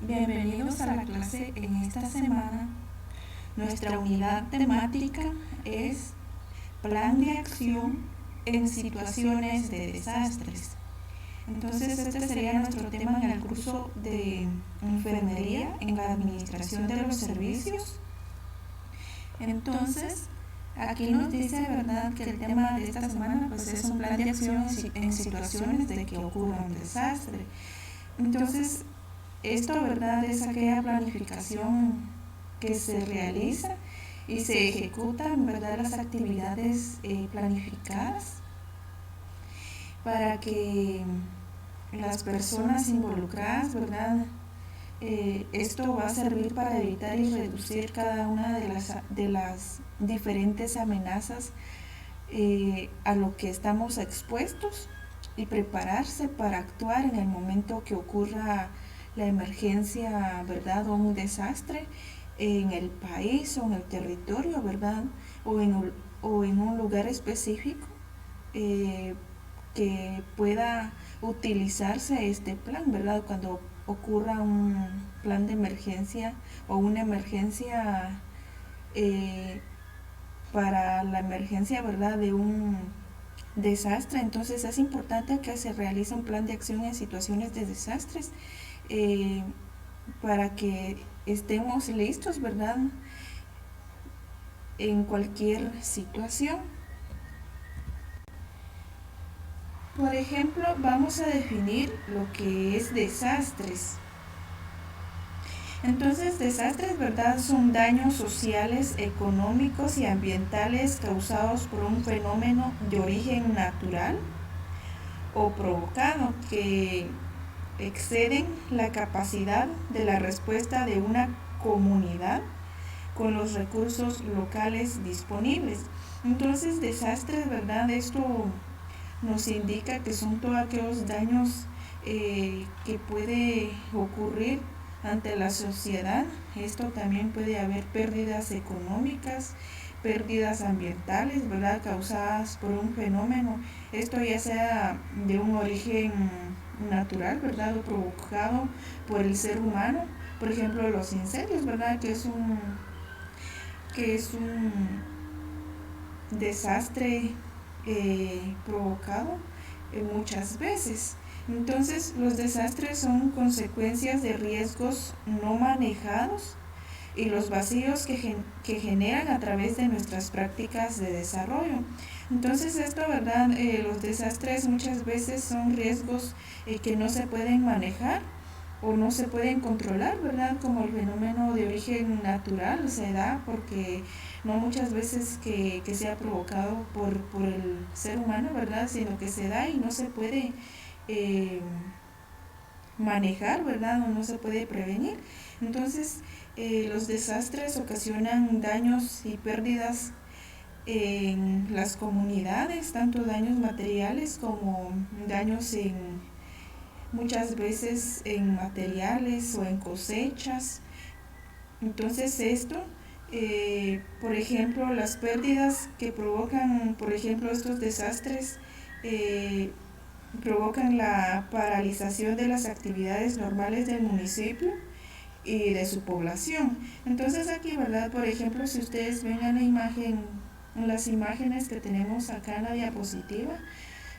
Bienvenidos a la clase en esta semana. Nuestra unidad temática es Plan de acción en situaciones de desastres. Entonces este sería nuestro tema en el curso de enfermería en la administración de los servicios. Entonces aquí nos dice, ¿verdad?, que el tema de esta semana pues es un plan de acción en situaciones de que ocurra un desastre. Entonces esto, ¿verdad?, es aquella planificación que se realiza y se ejecutan, ¿verdad?, las actividades planificadas para que las personas involucradas, ¿verdad?, esto va a servir para evitar y reducir cada una de las diferentes amenazas a lo que estamos expuestos y prepararse para actuar en el momento que ocurra la emergencia, ¿verdad?, o un desastre en el país o en el territorio, ¿verdad?, o en un lugar específico que pueda utilizarse este plan, ¿verdad?, cuando ocurra un plan de emergencia o una emergencia para la emergencia, ¿verdad?, de un desastre. Entonces es importante que se realice un plan de acción en situaciones de desastres para que estemos listos, ¿verdad?, en cualquier situación. Por ejemplo, vamos a definir lo que es desastres. Entonces, desastres, ¿verdad?, son daños sociales, económicos y ambientales causados por un fenómeno de origen natural o provocado que exceden la capacidad de la respuesta de una comunidad con los recursos locales disponibles. Entonces, desastres, ¿verdad?, esto nos indica que son todos aquellos daños que puede ocurrir ante la sociedad. Esto también puede haber pérdidas económicas, pérdidas ambientales, ¿verdad?, causadas por un fenómeno, esto ya sea de un origen natural, ¿verdad?, o provocado por el ser humano. Por ejemplo, los incendios, ¿verdad?, que es un desastre provocado muchas veces. Entonces, los desastres son consecuencias de riesgos no manejados y los vacíos que generan a través de nuestras prácticas de desarrollo. Entonces esto, ¿verdad?, los desastres muchas veces son riesgos que no se pueden manejar o no se pueden controlar, ¿verdad?, como el fenómeno de origen natural se da porque no muchas veces que sea provocado por el ser humano, ¿verdad?, sino que se da y no se puede manejar, ¿verdad?, o no se puede prevenir. Entonces, los desastres ocasionan daños y pérdidas en las comunidades, tanto daños materiales como daños muchas veces en materiales o en cosechas. Entonces esto, por ejemplo, las pérdidas que provocan, por ejemplo, estos desastres, provocan la paralización de las actividades normales del municipio y de su población. Entonces aquí, ¿verdad?, por ejemplo, si ustedes ven en la imagen, en las imágenes que tenemos acá en la diapositiva,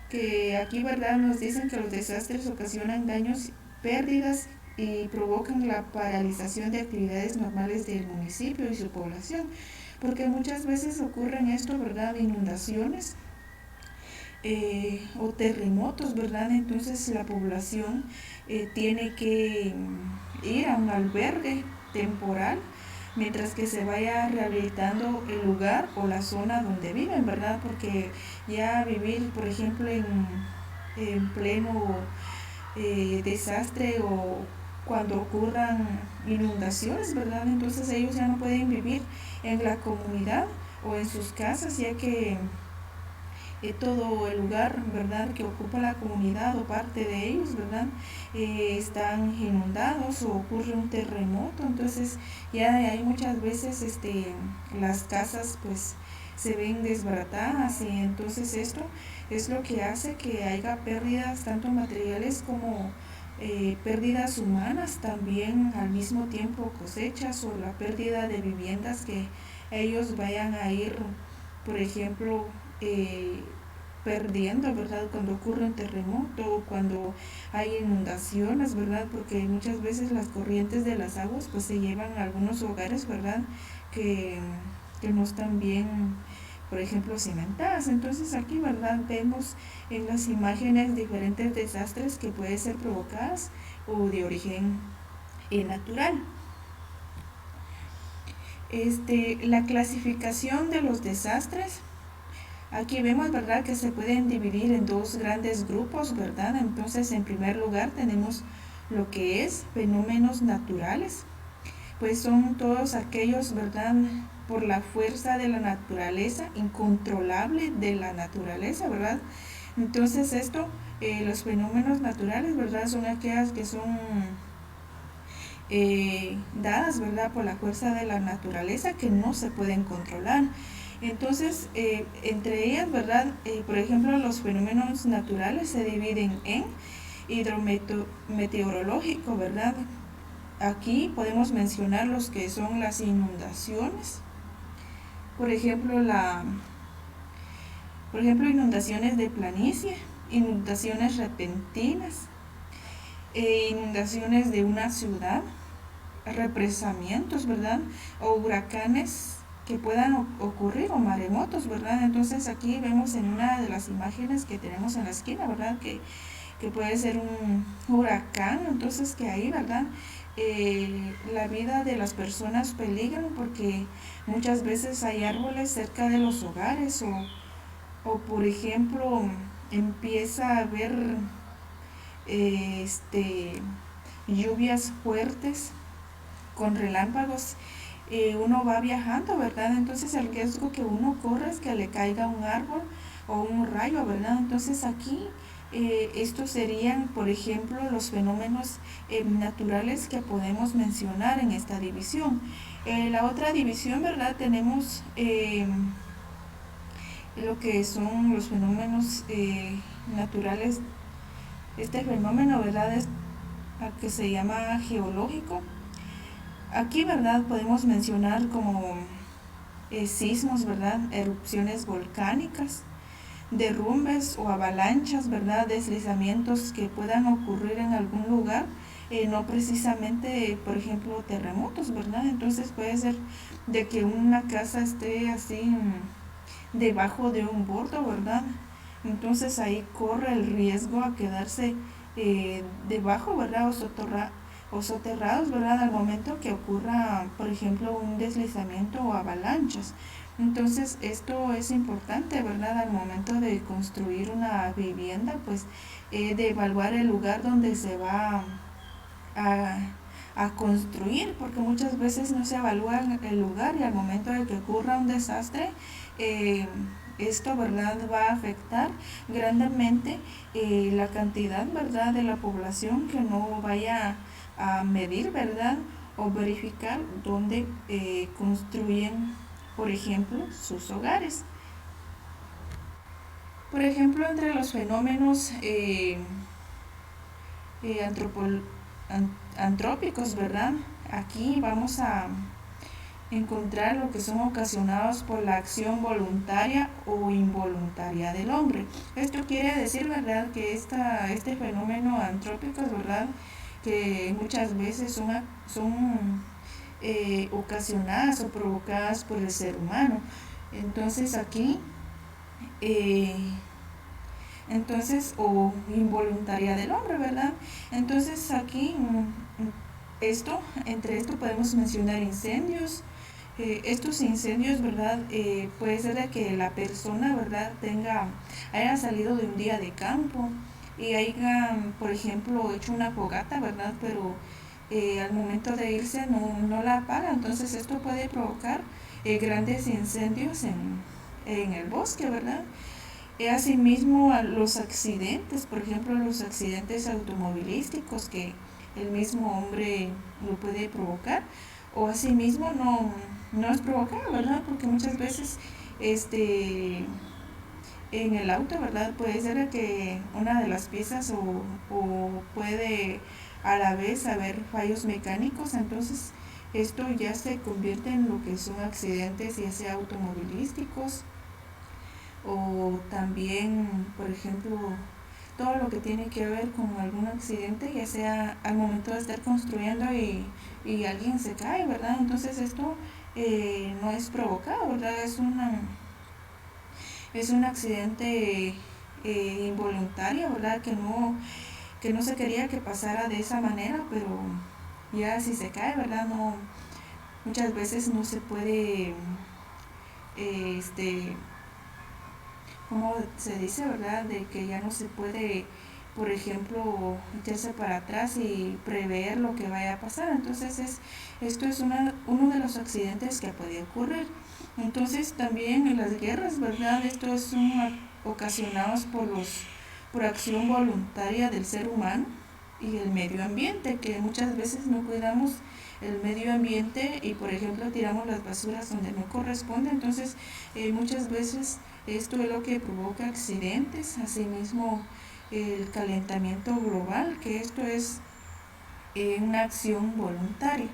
que aquí, ¿verdad?, nos dicen que los desastres ocasionan daños, pérdidas y provocan la paralización de actividades normales del municipio y su población, porque muchas veces ocurren esto, ¿verdad?, inundaciones o terremotos, ¿verdad? Entonces la población tiene que ir a un albergue temporal mientras que se vaya rehabilitando el lugar o la zona donde viven, ¿verdad? Porque ya vivir, por ejemplo, en pleno desastre o cuando ocurran inundaciones, ¿verdad?, entonces ellos ya no pueden vivir en la comunidad o en sus casas, ya que todo el lugar, ¿verdad?, que ocupa la comunidad o parte de ellos, ¿verdad?, están inundados o ocurre un terremoto. Entonces ya hay muchas veces las casas pues se ven desbaratadas, y entonces esto es lo que hace que haya pérdidas tanto materiales como pérdidas humanas, también al mismo tiempo cosechas o la pérdida de viviendas que ellos vayan a ir, por ejemplo, perdiendo, ¿verdad? Cuando ocurre un terremoto o cuando hay inundaciones, ¿verdad? Porque muchas veces las corrientes de las aguas pues se llevan a algunos hogares, ¿verdad? Que, que no están bien, por ejemplo, cimentadas. Entonces aquí, ¿verdad? Vemos en las imágenes diferentes desastres que pueden ser provocadas o de origen natural. La clasificación de los desastres. Aquí vemos, ¿verdad?, que se pueden dividir en dos grandes grupos, ¿verdad? Entonces, en primer lugar, tenemos lo que es fenómenos naturales, pues son todos aquellos, ¿verdad?, por la fuerza de la naturaleza, incontrolable de la naturaleza, ¿verdad? Entonces, los fenómenos naturales, ¿verdad?, son aquellas que son dadas, ¿verdad?, por la fuerza de la naturaleza que no se pueden controlar. Entonces, entre ellas, ¿verdad? Por ejemplo, los fenómenos naturales se dividen en hidrometeorológico, ¿verdad? Aquí podemos mencionar los que son las inundaciones, por ejemplo, inundaciones de planicie, inundaciones repentinas, inundaciones de una ciudad, represamientos, ¿verdad? O huracanes que puedan ocurrir o maremotos, ¿verdad? Entonces aquí vemos en una de las imágenes que tenemos en la esquina, ¿verdad? Que puede ser un huracán, entonces que ahí, ¿verdad? La vida de las personas peligran porque muchas veces hay árboles cerca de los hogares o por ejemplo empieza a haber lluvias fuertes con relámpagos, uno va viajando, ¿verdad? Entonces el riesgo que uno corre es que le caiga un árbol o un rayo, ¿verdad? Entonces aquí estos serían, por ejemplo, los fenómenos naturales que podemos mencionar en esta división. La otra división, ¿verdad? Tenemos lo que son los fenómenos naturales. Este fenómeno, ¿verdad?, es que se llama geológico. Aquí, ¿verdad?, podemos mencionar como sismos, ¿verdad?, erupciones volcánicas, derrumbes o avalanchas, ¿verdad?, deslizamientos que puedan ocurrir en algún lugar, no precisamente, por ejemplo, terremotos, ¿verdad? Entonces puede ser de que una casa esté así debajo de un bordo, ¿verdad? Entonces ahí corre el riesgo a quedarse debajo, ¿verdad? O soterrados, ¿verdad?, al momento que ocurra, por ejemplo, un deslizamiento o avalanchas. Entonces esto es importante, ¿verdad?, al momento de construir una vivienda, pues de evaluar el lugar donde se va a construir, porque muchas veces no se evalúa el lugar y al momento de que ocurra un desastre, esto, ¿verdad?, va a afectar grandemente la cantidad, ¿verdad?, de la población que no vaya a medir, ¿verdad?, o verificar dónde construyen, por ejemplo, sus hogares. Por ejemplo, entre los fenómenos antrópicos, ¿verdad?, aquí vamos a encontrar lo que son ocasionados por la acción voluntaria o involuntaria del hombre. Esto quiere decir, ¿verdad?, que este fenómeno antrópico, ¿verdad?, que muchas veces son ocasionadas o provocadas por el ser humano. Entonces aquí, o involuntaria del hombre, ¿verdad? Entonces aquí, entre esto podemos mencionar incendios. Estos incendios, ¿verdad?, puede ser de que la persona, ¿verdad?, haya salido de un día de campo y haya, por ejemplo, hecho una fogata, ¿verdad?, pero al momento de irse no la apaga. Entonces esto puede provocar grandes incendios en el bosque, ¿verdad? Asimismo, a los accidentes, por ejemplo, los accidentes automovilísticos que el mismo hombre lo puede provocar, o asimismo no es provocado, ¿verdad? Porque muchas veces en el auto, ¿verdad? Puede ser que una de las piezas o puede a la vez haber fallos mecánicos, entonces esto ya se convierte en lo que son accidentes, ya sea automovilísticos o también, por ejemplo, todo lo que tiene que ver con algún accidente, ya sea al momento de estar construyendo y alguien se cae, ¿verdad? Entonces esto no es provocado, ¿verdad? Es un accidente involuntario, ¿verdad? Que no se quería que pasara de esa manera, pero ya si se cae, ¿verdad? No, muchas veces no se puede, este, como se dice, ¿verdad? De que ya no se puede, por ejemplo, echarse para atrás y prever lo que vaya a pasar. Entonces esto es uno de los accidentes que puede ocurrir. Entonces también en las guerras, ¿verdad? Estos son ocasionados por acción voluntaria del ser humano y el medio ambiente, que muchas veces no cuidamos el medio ambiente y por ejemplo tiramos las basuras donde no corresponde. Entonces muchas veces esto es lo que provoca accidentes. Asimismo el calentamiento global, que esto es una acción voluntaria.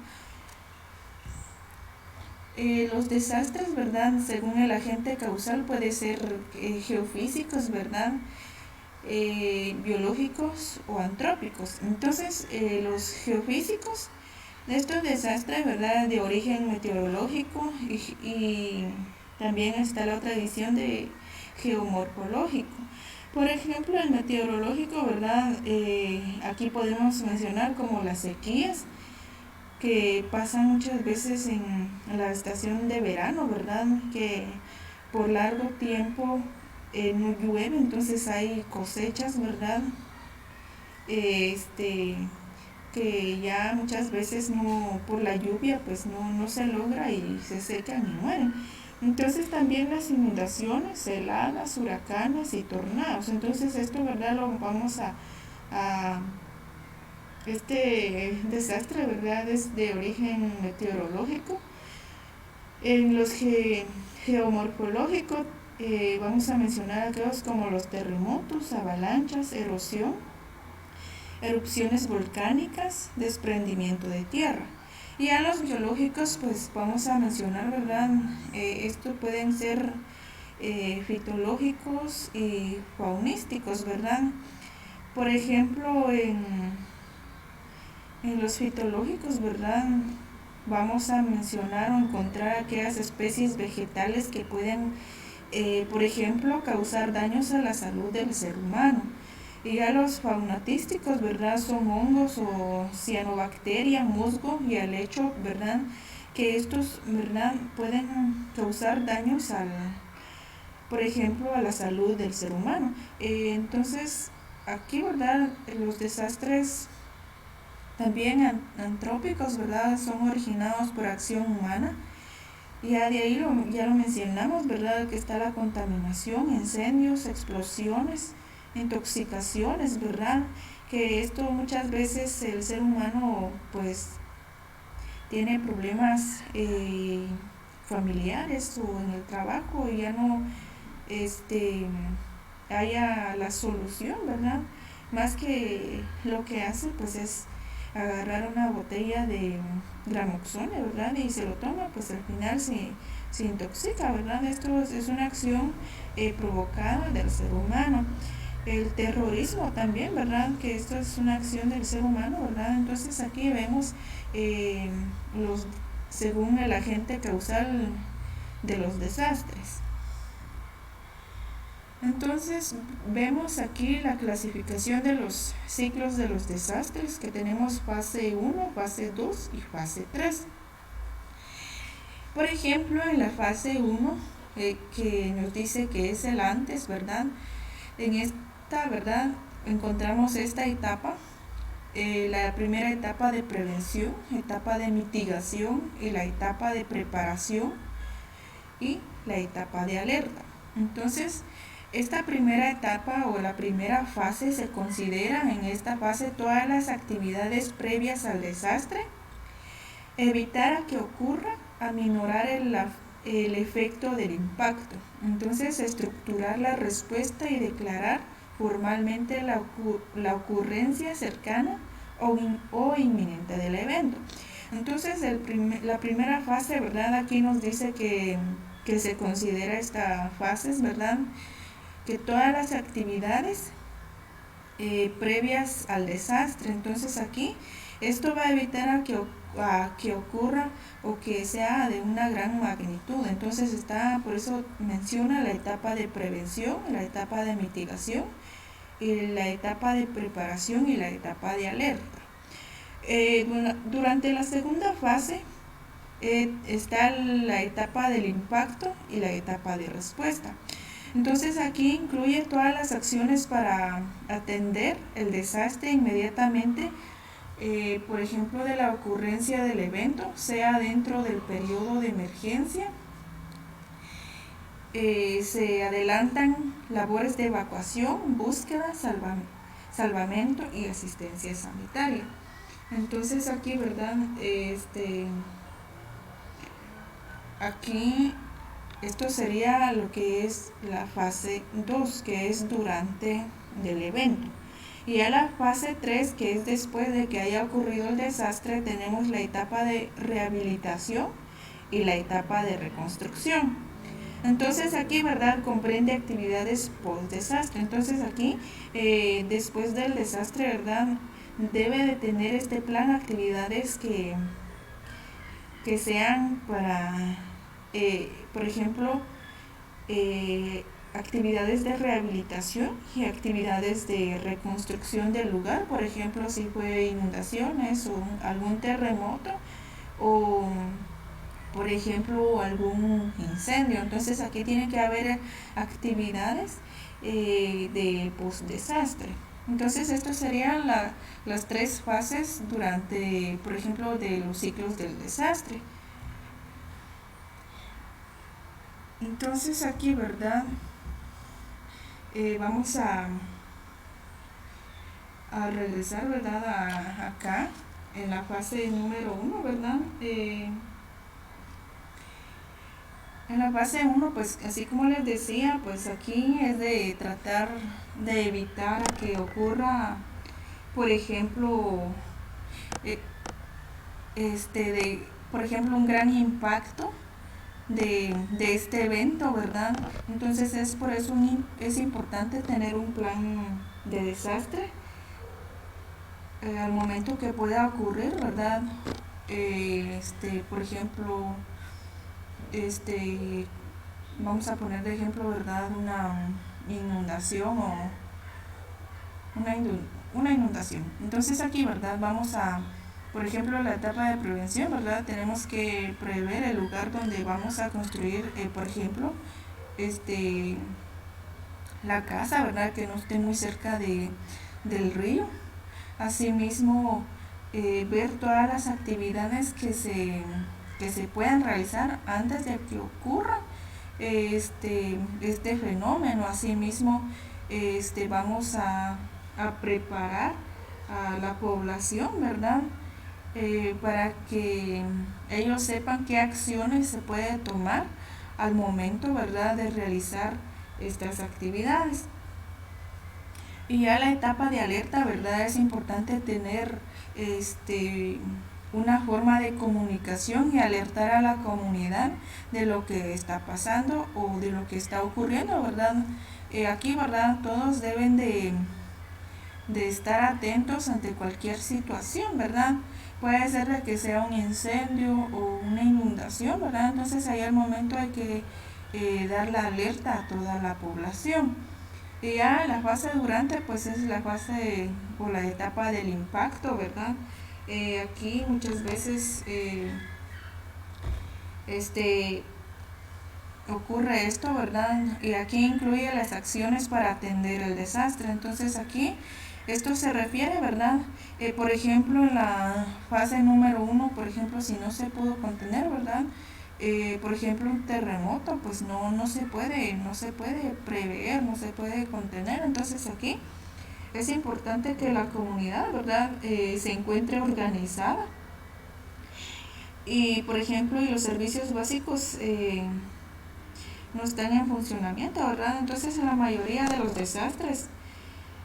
Los desastres, ¿verdad? Según el agente causal puede ser geofísicos, ¿verdad? Biológicos o antrópicos. Entonces los geofísicos, estos desastres, ¿verdad? De origen meteorológico y también está la otra división de geomorfológico. Por ejemplo, el meteorológico, ¿verdad? Aquí podemos mencionar como las sequías que pasan muchas veces en la estación de verano, ¿verdad? Que por largo tiempo no llueve, entonces hay cosechas, ¿verdad? Que ya muchas veces no, por la lluvia, pues no se logra y se secan y mueren. Entonces también las inundaciones, heladas, huracanes y tornados. Entonces esto, ¿verdad? Lo vamos a este desastre, ¿verdad? Es de origen meteorológico. En los geomorfológicos vamos a mencionar aquellos como los terremotos, avalanchas, erosión, erupciones volcánicas, desprendimiento de tierra. Y a los biológicos, pues vamos a mencionar, ¿verdad? Estos pueden ser fitológicos y faunísticos, ¿verdad? Por ejemplo, en los fitológicos, ¿verdad? Vamos a mencionar o encontrar aquellas especies vegetales que pueden, por ejemplo, causar daños a la salud del ser humano. Y a los faunatísticos, ¿verdad? Son hongos o cianobacterias, musgo y helecho, ¿verdad? Que estos, ¿verdad? Pueden causar daños por ejemplo, a la salud del ser humano. Entonces, aquí, ¿verdad? Los desastres también antrópicos, ¿verdad? Son originados por acción humana. Ya de ahí ya lo mencionamos, ¿verdad? Que está la contaminación, incendios, explosiones, intoxicaciones, ¿verdad? Que esto muchas veces el ser humano pues tiene problemas familiares o en el trabajo y ya no haya la solución, ¿verdad? Más que lo que hace pues es agarrar una botella de gramoxone, ¿verdad? Y se lo toma, pues al final se intoxica, ¿verdad? Esto es una acción provocada del ser humano. El terrorismo también, ¿verdad? Que esto es una acción del ser humano, ¿verdad? Entonces aquí vemos eh, los según el agente causal de los desastres. Entonces vemos aquí la clasificación de los ciclos de los desastres, que tenemos fase 1, fase 2 y fase 3. Por ejemplo, en la fase 1, que nos dice que es el antes, ¿verdad? En esta, ¿verdad? Encontramos esta etapa, la primera etapa de prevención, etapa de mitigación y la etapa de preparación y la etapa de alerta. Entonces, esta primera etapa o la primera fase se considera en esta fase todas las actividades previas al desastre, evitar a que ocurra, aminorar el efecto del impacto. Entonces, estructurar la respuesta y declarar formalmente la ocurrencia cercana o inminente del evento. Entonces, la primera fase, ¿verdad? Aquí nos dice que se considera esta fase, ¿verdad? Que todas las actividades previas al desastre. Entonces, aquí esto va a evitar a que ocurra o que sea de una gran magnitud. Entonces, por eso menciona la etapa de prevención, la etapa de mitigación, y la etapa de preparación y la etapa de alerta. Durante la segunda fase está la etapa del impacto y la etapa de respuesta. Entonces, aquí incluye todas las acciones para atender el desastre inmediatamente, por ejemplo, de la ocurrencia del evento, sea dentro del periodo de emergencia. Se adelantan labores de evacuación, búsqueda, salvamento y asistencia sanitaria. Entonces, aquí, ¿verdad? Aquí esto sería lo que es la fase 2, que es durante el evento. Y a la fase 3, que es después de que haya ocurrido el desastre, tenemos la etapa de rehabilitación y la etapa de reconstrucción. Entonces aquí, ¿verdad?, comprende actividades post-desastre. Entonces aquí, después del desastre, ¿verdad?, debe de tener este plan actividades que sean para, por ejemplo, actividades de rehabilitación y actividades de reconstrucción del lugar. Por ejemplo, si fue inundaciones o algún terremoto o, por ejemplo, algún incendio. Entonces aquí tiene que haber actividades de post-desastre. Entonces estas serían las tres fases durante, por ejemplo, de los ciclos del desastre. Entonces aquí, ¿verdad? Vamos a regresar, ¿verdad? Acá, en la fase número 1, ¿verdad? En la fase 1, pues así como les decía, pues aquí es de tratar de evitar que ocurra, por ejemplo, por ejemplo, un gran impacto de este evento, ¿verdad? Entonces es por eso es importante tener un plan de desastre al momento que pueda ocurrir, ¿verdad? Por ejemplo, vamos a poner de ejemplo, ¿verdad?, una inundación o una inundación. Entonces aquí, ¿verdad?, vamos a, por ejemplo, la etapa de prevención, ¿verdad? Tenemos que prever el lugar donde vamos a construir, por ejemplo, la casa, ¿verdad?, que no esté muy cerca del río. Asimismo, ver todas las actividades que se puedan realizar antes de que ocurra este fenómeno. Asimismo, vamos a preparar a la población, ¿verdad?, para que ellos sepan qué acciones se puede tomar al momento, ¿verdad?, de realizar estas actividades. Y ya la etapa de alerta, ¿verdad?, es importante tener una forma de comunicación y alertar a la comunidad de lo que está pasando o de lo que está ocurriendo, ¿verdad? Aquí, ¿verdad?, todos deben de estar atentos ante cualquier situación, ¿verdad? Puede ser de que sea un incendio o una inundación, ¿verdad? Entonces ahí al momento hay que dar la alerta a toda la población. Y ya la fase durante, pues es la fase o la etapa del impacto, ¿verdad? Aquí muchas veces ocurre esto, ¿verdad? Y aquí incluye las acciones para atender el desastre. Entonces aquí esto se refiere, ¿verdad? Por ejemplo, en la fase número 1, por ejemplo, si no se pudo contener, ¿verdad? Por ejemplo, un terremoto, pues no se puede prever, no se puede contener. Entonces aquí es importante que la comunidad, ¿verdad?, se encuentre organizada y por ejemplo, y los servicios básicos no están en funcionamiento, ¿verdad? Entonces, en la mayoría de los desastres,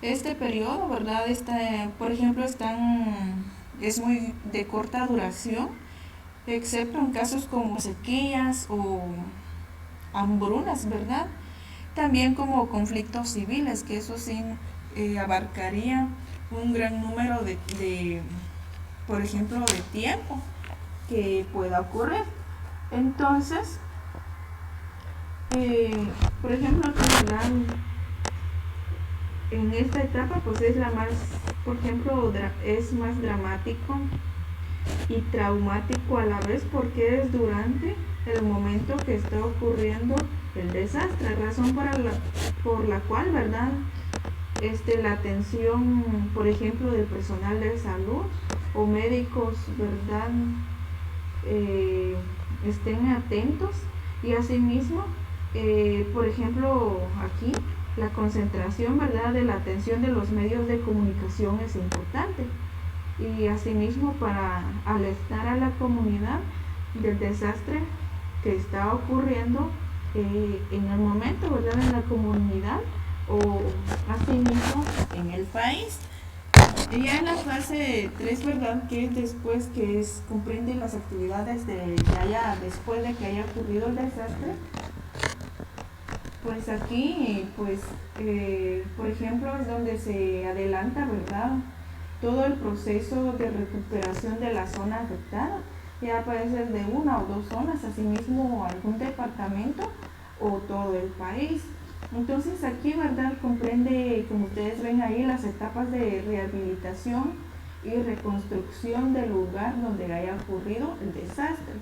este periodo, ¿verdad? Por ejemplo, es muy de corta duración, excepto en casos como sequías o hambrunas, ¿verdad? También como conflictos civiles, que eso sí abarcaría un gran número por ejemplo, de tiempo que pueda ocurrir. Entonces, por ejemplo, en esta etapa, pues es la más, por ejemplo, es más dramático y traumático a la vez, porque es durante el momento que está ocurriendo el desastre, razón por la cual, ¿verdad? La atención, por ejemplo, del personal de salud o médicos, ¿verdad? Estén atentos, y asimismo, por ejemplo, aquí la concentración, ¿verdad?, de la atención de los medios de comunicación es importante, y asimismo para alertar a la comunidad del desastre que está ocurriendo en el momento, ¿verdad?, en la comunidad o asimismo en el país. Y ya en la fase 3, ¿verdad?, que es después, comprende las actividades después de que haya ocurrido el desastre. Pues aquí, pues, por ejemplo, es donde se adelanta, ¿verdad?, todo el proceso de recuperación de la zona afectada. Ya puede ser de una o dos zonas, asimismo algún departamento o todo el país. Entonces aquí, ¿verdad?, comprende, como ustedes ven ahí, las etapas de rehabilitación y reconstrucción del lugar donde haya ocurrido el desastre.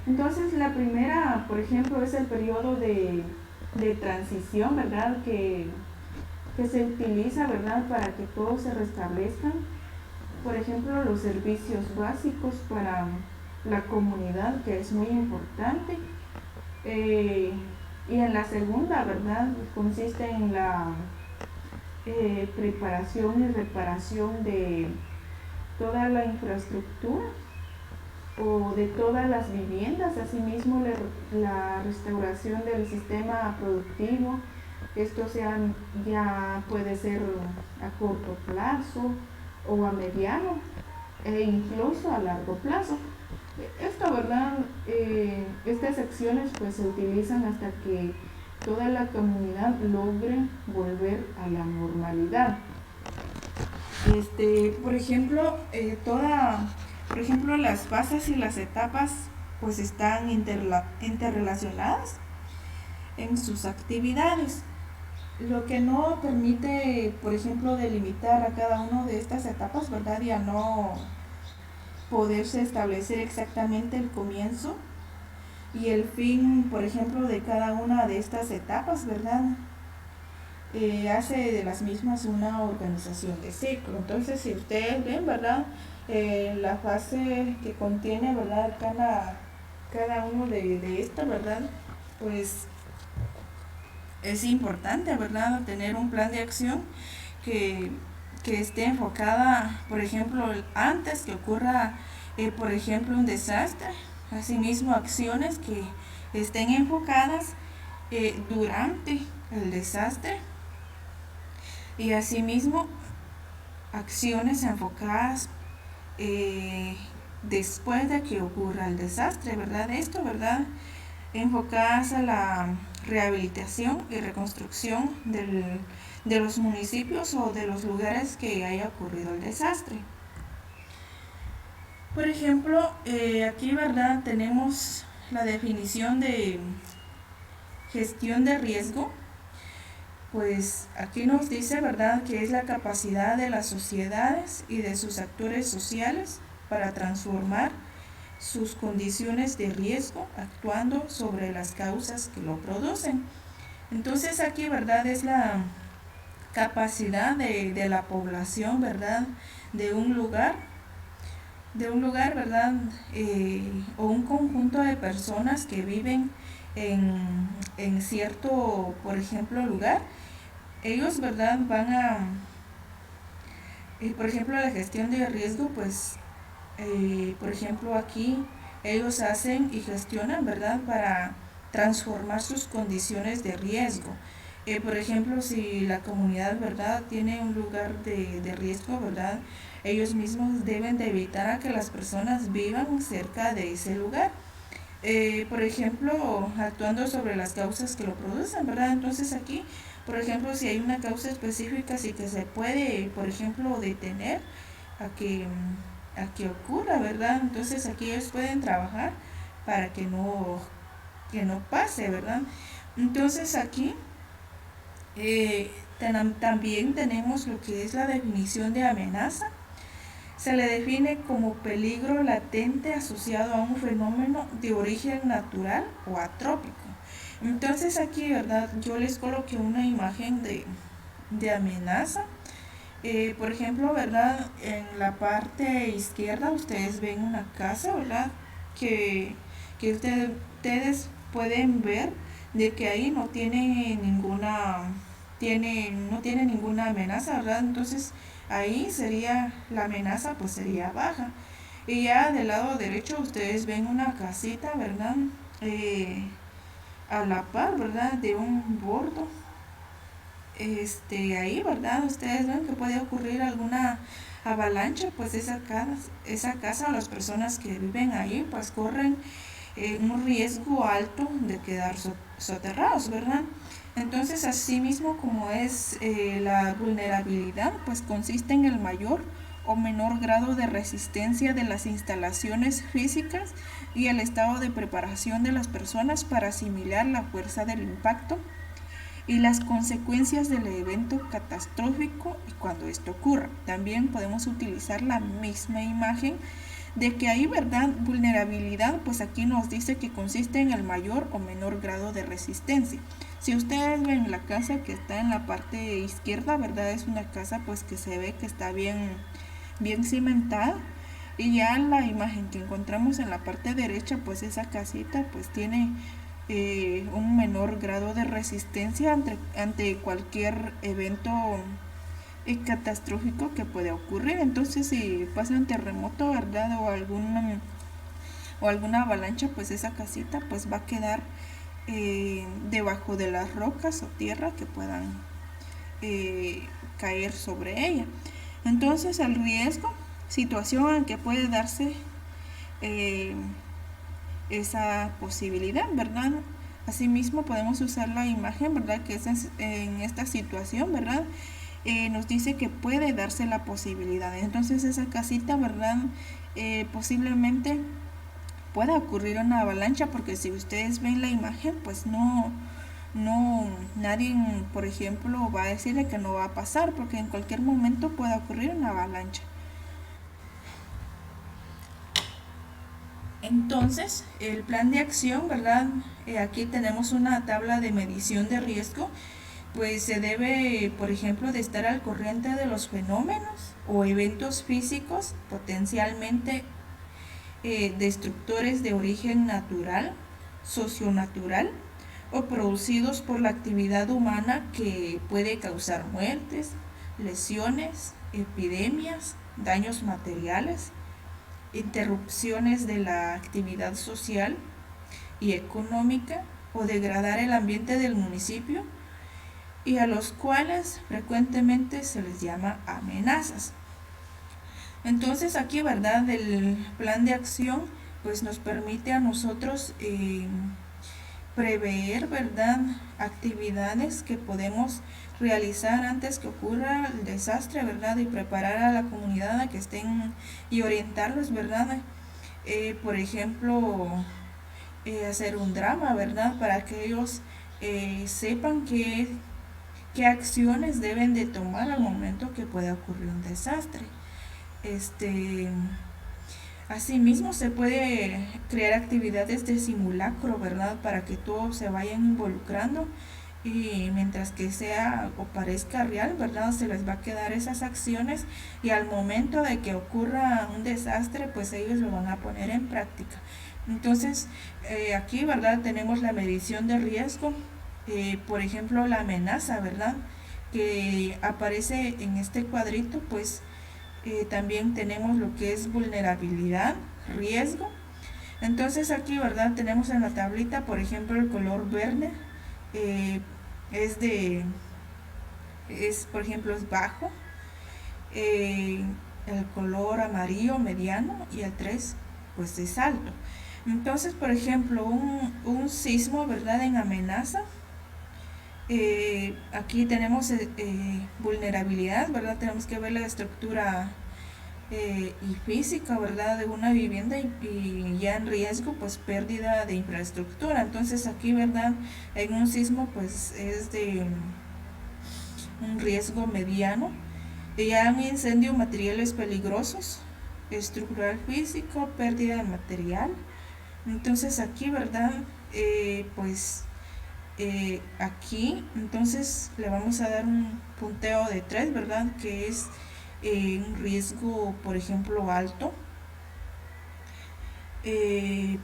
Entonces la primera, por ejemplo, es el periodo de transición, ¿verdad?, que se utiliza, ¿verdad?, para que todos se restablezcan. Por ejemplo, los servicios básicos para la comunidad, que es muy importante. Y en la segunda, ¿verdad?, consiste en la preparación y reparación de toda la infraestructura o de todas las viviendas, asimismo la restauración del sistema productivo. Esto ya puede ser a corto plazo o a mediano e incluso a largo plazo. Esto, ¿verdad? Estas acciones pues se utilizan hasta que toda la comunidad logre volver a la normalidad. Por ejemplo, las fases y las etapas pues están interrelacionadas en sus actividades, lo que no permite, por ejemplo, delimitar a cada una de estas etapas, ¿verdad?, y a no poderse establecer exactamente el comienzo y el fin, por ejemplo, de cada una de estas etapas, ¿verdad? Hace de las mismas una organización de ciclo. Entonces, si ustedes ven, ¿verdad?, la fase que contiene, ¿verdad?, cada uno de estas, ¿verdad?, pues es importante, ¿verdad?, tener un plan de acción que esté enfocada, por ejemplo, antes que ocurra, por ejemplo, un desastre. Asimismo, acciones que estén enfocadas durante el desastre, y asimismo acciones enfocadas después de que ocurra el desastre, ¿verdad? Esto, ¿verdad?, enfocadas a la rehabilitación y reconstrucción de los municipios o de los lugares que haya ocurrido el desastre. Por ejemplo, aquí, ¿verdad?, tenemos la definición de gestión de riesgo. Pues aquí nos dice, ¿verdad?, que es la capacidad de las sociedades y de sus actores sociales para transformar sus condiciones de riesgo actuando sobre las causas que lo producen. Entonces aquí, ¿verdad?, es la capacidad de la población, ¿verdad?, de un lugar, ¿verdad?, o un conjunto de personas que viven en cierto, por ejemplo, lugar. Ellos, ¿verdad?, van a, por ejemplo, la gestión de riesgo, pues por ejemplo, aquí ellos hacen y gestionan, ¿verdad?, para transformar sus condiciones de riesgo. Por ejemplo, si la comunidad, ¿verdad?, tiene un lugar de riesgo, ¿verdad?, ellos mismos deben de evitar a que las personas vivan cerca de ese lugar. Por ejemplo, actuando sobre las causas que lo producen, ¿verdad? Entonces aquí, por ejemplo, si hay una causa específica, sí que se puede, por ejemplo, detener a que ocurra, ¿verdad? Entonces aquí ellos pueden trabajar para que no pase, ¿verdad? Entonces aquí también tenemos lo que es la definición de amenaza. Se le define como peligro latente asociado a un fenómeno de origen natural o atrópico. Entonces aquí, ¿verdad? Yo les coloqué una imagen de amenaza. Por ejemplo, ¿verdad? En la parte izquierda ustedes ven una casa, ¿verdad? Que, que ustedes pueden ver de que ahí no tiene ninguna amenaza, ¿verdad? Entonces ahí sería la amenaza, pues sería baja. Y ya del lado derecho ustedes ven una casita, ¿verdad? Eh, a la par, ¿verdad? De un bordo. Ahí, ¿verdad? Ustedes ven que puede ocurrir alguna avalancha, pues esa casa o las personas que viven ahí, pues corren un riesgo alto de quedar soterrados, ¿verdad? Entonces, así mismo como es la vulnerabilidad, pues consiste en el mayor o menor grado de resistencia de las instalaciones físicas y el estado de preparación de las personas para asimilar la fuerza del impacto y las consecuencias del evento catastrófico y cuando esto ocurra. También podemos utilizar la misma imagen de que hay, ¿verdad?, vulnerabilidad, pues aquí nos dice que consiste en el mayor o menor grado de resistencia. Si ustedes ven la casa que está en la parte izquierda, ¿verdad?, es una casa pues que se ve que está bien cimentada. Y ya la imagen que encontramos en la parte derecha, pues esa casita pues tiene un menor grado de resistencia ante cualquier evento catastrófico que puede ocurrir. Entonces si pasa un terremoto, ¿verdad?, o alguna avalancha, pues esa casita pues va a quedar debajo de las rocas o tierra que puedan caer sobre ella. Entonces el riesgo, situación en que puede darse esa posibilidad, ¿verdad? Asimismo podemos usar la imagen, ¿verdad?, que es en esta situación, ¿verdad?, nos dice que puede darse la posibilidad. Entonces esa casita, ¿verdad?, posiblemente pueda ocurrir una avalancha, porque si ustedes ven la imagen, pues no nadie, por ejemplo, va a decirle que no va a pasar, porque en cualquier momento puede ocurrir una avalancha. Entonces, el plan de acción, ¿verdad? Aquí tenemos una tabla de medición de riesgo, pues se debe, por ejemplo, de estar al corriente de los fenómenos o eventos físicos potencialmente destructores de origen natural, socionatural o producidos por la actividad humana que puede causar muertes, lesiones, epidemias, daños materiales, interrupciones de la actividad social y económica o degradar el ambiente del municipio, y a los cuales frecuentemente se les llama amenazas. Entonces aquí, ¿verdad?, el plan de acción pues nos permite a nosotros prever, ¿verdad?, actividades que podemos realizar antes que ocurra el desastre, ¿verdad?, y preparar a la comunidad a que estén y orientarlos, ¿verdad? Por ejemplo, hacer un drama, ¿verdad?, para que ellos sepan qué acciones deben de tomar al momento que pueda ocurrir un desastre. Asimismo se puede crear actividades de simulacro, ¿verdad?, para que todos se vayan involucrando, y mientras que sea o parezca real, ¿verdad?, se les va a quedar esas acciones, y al momento de que ocurra un desastre, pues ellos lo van a poner en práctica. Entonces, aquí, ¿verdad?, tenemos la medición de riesgo, por ejemplo, la amenaza, ¿verdad?, que aparece en este cuadrito, pues también tenemos lo que es vulnerabilidad, riesgo. Entonces aquí, ¿verdad? Tenemos en la tablita, por ejemplo, el color verde eh, es por ejemplo, es bajo. eh, el color amarillo mediano y el 3 pues es alto. Entonces, por ejemplo, un sismo, ¿verdad? En amenaza. Aquí tenemos vulnerabilidad, ¿verdad? Tenemos que ver la estructura y física, ¿verdad? De una vivienda y ya en riesgo, pues pérdida de infraestructura. Entonces aquí, ¿verdad? En un sismo, pues es de un riesgo mediano. Y ya un incendio, materiales peligrosos, estructural físico, pérdida de material. Entonces aquí, ¿verdad? Pues aquí, entonces le vamos a dar un punteo de 3, ¿verdad? Que es un riesgo, por ejemplo, alto.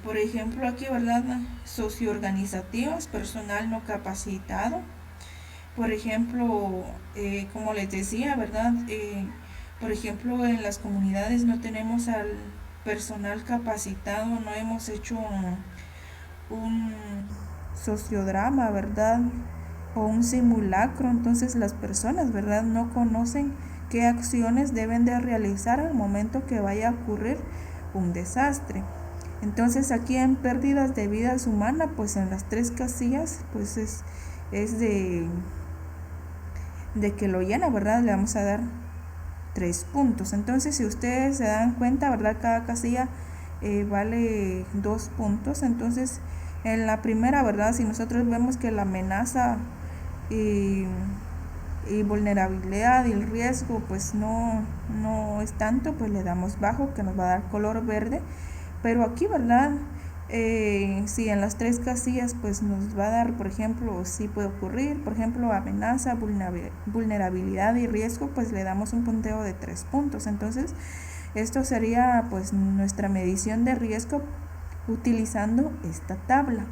Por ejemplo, aquí, ¿verdad? Socioorganizativas, personal no capacitado. Por ejemplo, como les decía, ¿verdad? Por ejemplo, en las comunidades no tenemos al personal capacitado, no hemos hecho un sociodrama, ¿verdad? O un simulacro, entonces las personas, ¿verdad? No conocen qué acciones deben de realizar al momento que vaya a ocurrir un desastre. Entonces aquí en pérdidas de vidas humanas, pues en las 3 casillas, pues es de que lo llena, ¿verdad? Le vamos a dar 3 puntos. Entonces, si ustedes se dan cuenta, ¿verdad? Cada casilla vale 2 puntos. Entonces, en la primera, ¿verdad? Si nosotros vemos que la amenaza y vulnerabilidad y el riesgo, pues no es tanto, pues le damos bajo, que nos va a dar color verde. Pero aquí, ¿verdad? Si en las 3 casillas pues nos va a dar, por ejemplo, si puede ocurrir, por ejemplo, amenaza, vulnerabilidad y riesgo, pues le damos un punteo de 3 puntos. Entonces, esto sería pues nuestra medición de riesgo utilizando esta tabla.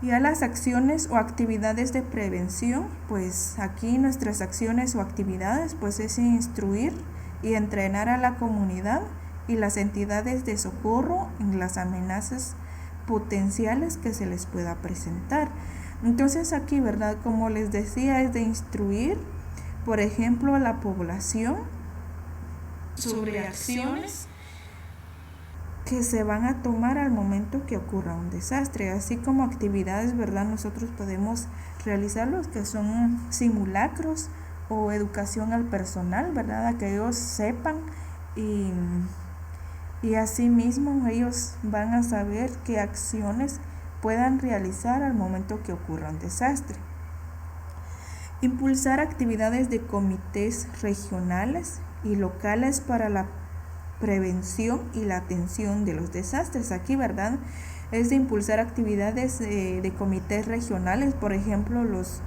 Ya las acciones o actividades de prevención, pues aquí nuestras acciones o actividades pues es instruir y entrenar a la comunidad y las entidades de socorro en las amenazas potenciales que se les pueda presentar. Entonces aquí, ¿verdad? Como les decía, es de instruir, por ejemplo, a la población sobre acciones que se van a tomar al momento que ocurra un desastre, así como actividades, ¿verdad? Nosotros podemos realizar los que son simulacros o educación al personal, ¿verdad? A que ellos sepan y asimismo ellos van a saber qué acciones puedan realizar al momento que ocurra un desastre. Impulsar actividades de comités regionales y locales para la prevención y la atención de los desastres. Aquí, ¿verdad? Es de impulsar actividades de comités regionales, por ejemplo, los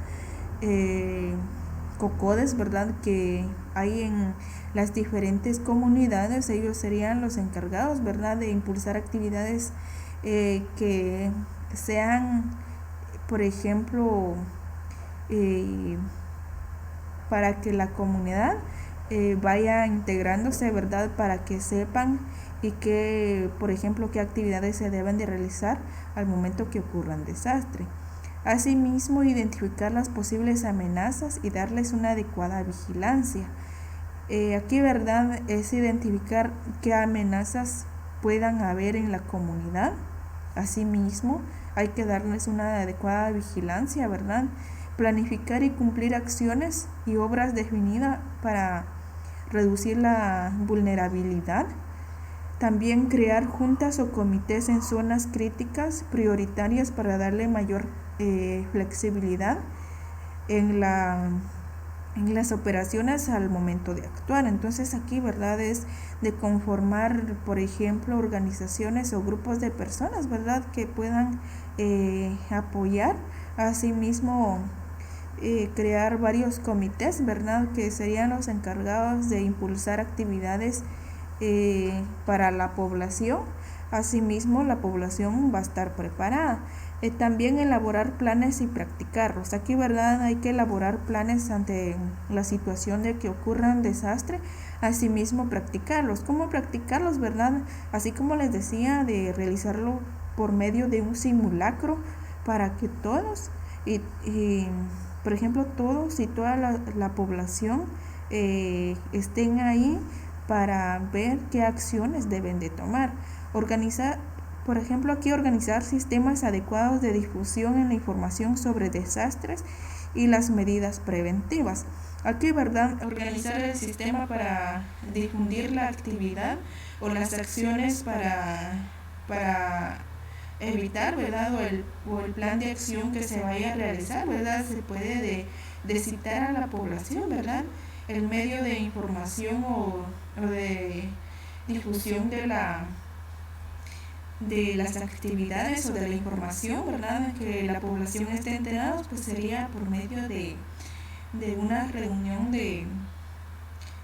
COCODES, ¿verdad? Que hay en las diferentes comunidades, ellos serían los encargados, ¿verdad? De impulsar actividades que sean, por ejemplo, para que la comunidad vaya integrándose, ¿verdad? Para que sepan y que, por ejemplo, qué actividades se deben de realizar al momento que ocurra un desastre. Asimismo, identificar las posibles amenazas y darles una adecuada vigilancia. Aquí, ¿verdad? Es identificar qué amenazas puedan haber en la comunidad. Asimismo, hay que darles una adecuada vigilancia, ¿verdad? Planificar y cumplir acciones y obras definidas para reducir la vulnerabilidad. También crear juntas o comités en zonas críticas prioritarias para darle mayor flexibilidad en las operaciones al momento de actuar. Entonces aquí, ¿verdad? Es de conformar, por ejemplo, organizaciones o grupos de personas, ¿verdad? Que puedan apoyar. Asimismo, crear varios comités, ¿verdad? Que serían los encargados de impulsar actividades para la población. Asimismo, la población va a estar preparada. También elaborar planes y practicarlos. Aquí, ¿verdad? Hay que elaborar planes ante la situación de que ocurra un desastre, asimismo practicarlos. ¿Cómo practicarlos, verdad? Así como les decía, de realizarlo por medio de un simulacro para que todos, por ejemplo, todos y toda la población estén ahí para ver qué acciones deben de tomar. Organizar, por ejemplo, aquí organizar sistemas adecuados de difusión en la información sobre desastres y las medidas preventivas. Aquí, ¿verdad? Organizar el sistema para difundir la actividad o las acciones para evitar, ¿verdad? O el plan de acción que se vaya a realizar, ¿verdad? Se puede de citar a la población, ¿verdad? El medio de información o de difusión de las actividades o de la información, ¿verdad? Que la población esté enterada, pues sería por medio de una reunión de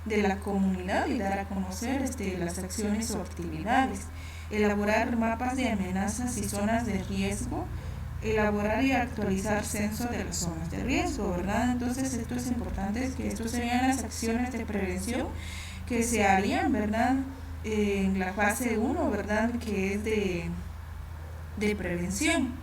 la comunidad y dar a conocer las acciones o actividades. Elaborar mapas de amenazas y zonas de riesgo, elaborar y actualizar censo de las zonas de riesgo, ¿verdad? Entonces esto es importante, que estos serían las acciones de prevención que se harían, ¿verdad? En la fase 1, ¿verdad? Que es de prevención.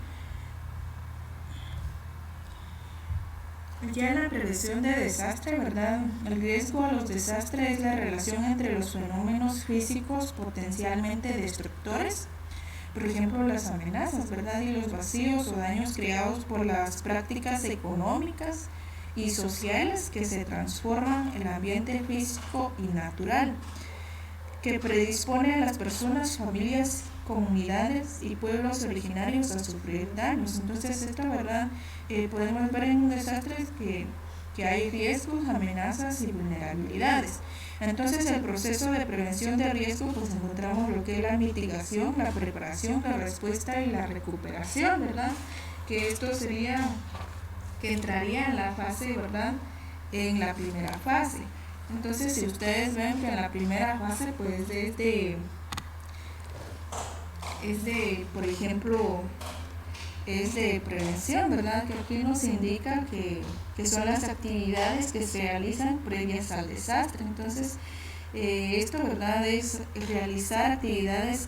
Ya en la prevención de desastre, ¿verdad? El riesgo a los desastres es la relación entre los fenómenos físicos potencialmente destructores, por ejemplo las amenazas, ¿verdad? Y los vacíos o daños creados por las prácticas económicas y sociales que se transforman el ambiente físico y natural, que predispone a las personas, familias, comunidades y pueblos originarios a sufrir daños. Entonces esto, ¿verdad? Podemos ver en un desastre que hay riesgos, amenazas y vulnerabilidades. Entonces el proceso de prevención de riesgo, pues encontramos lo que es la mitigación, la preparación, la respuesta y la recuperación, ¿verdad? Que esto sería, que entraría en la fase, ¿verdad? En la primera fase. Entonces, si ustedes ven que en la primera fase, pues por ejemplo, es de prevención, ¿verdad? Que aquí nos indica que son las actividades que se realizan previas al desastre. Entonces, esto, ¿verdad? Es realizar actividades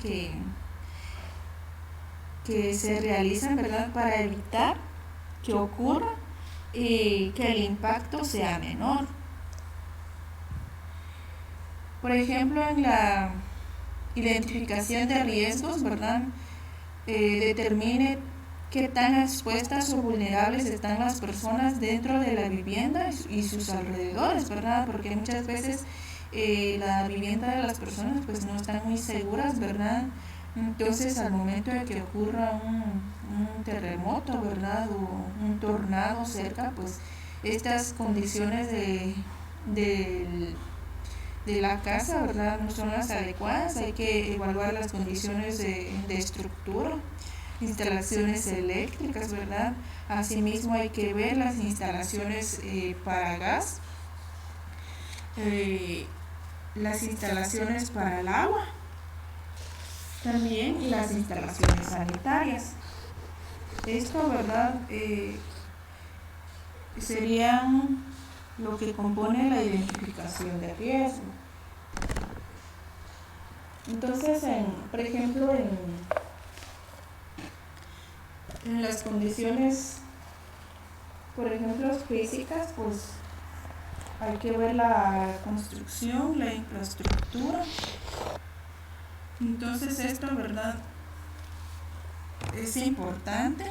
que se realizan, ¿verdad? Para evitar que ocurra y que el impacto sea menor. Por ejemplo, en la identificación de riesgos, ¿verdad? Determine qué tan expuestas o vulnerables están las personas dentro de la vivienda y sus alrededores, ¿verdad? Porque muchas veces la vivienda de las personas pues no están muy seguras, ¿verdad? Entonces al momento de que ocurra un terremoto, ¿verdad? O un tornado cerca, pues estas condiciones de la casa, ¿verdad? No son las adecuadas, hay que evaluar las condiciones de estructura, instalaciones eléctricas, ¿verdad? Asimismo hay que ver las instalaciones para gas, las instalaciones para el agua, también las instalaciones sanitarias. Esto, ¿verdad? Serían lo que compone la identificación de riesgo. Entonces, por ejemplo, en las condiciones, por ejemplo, físicas, pues hay que ver la construcción, la infraestructura. Entonces esto, ¿verdad? Es importante.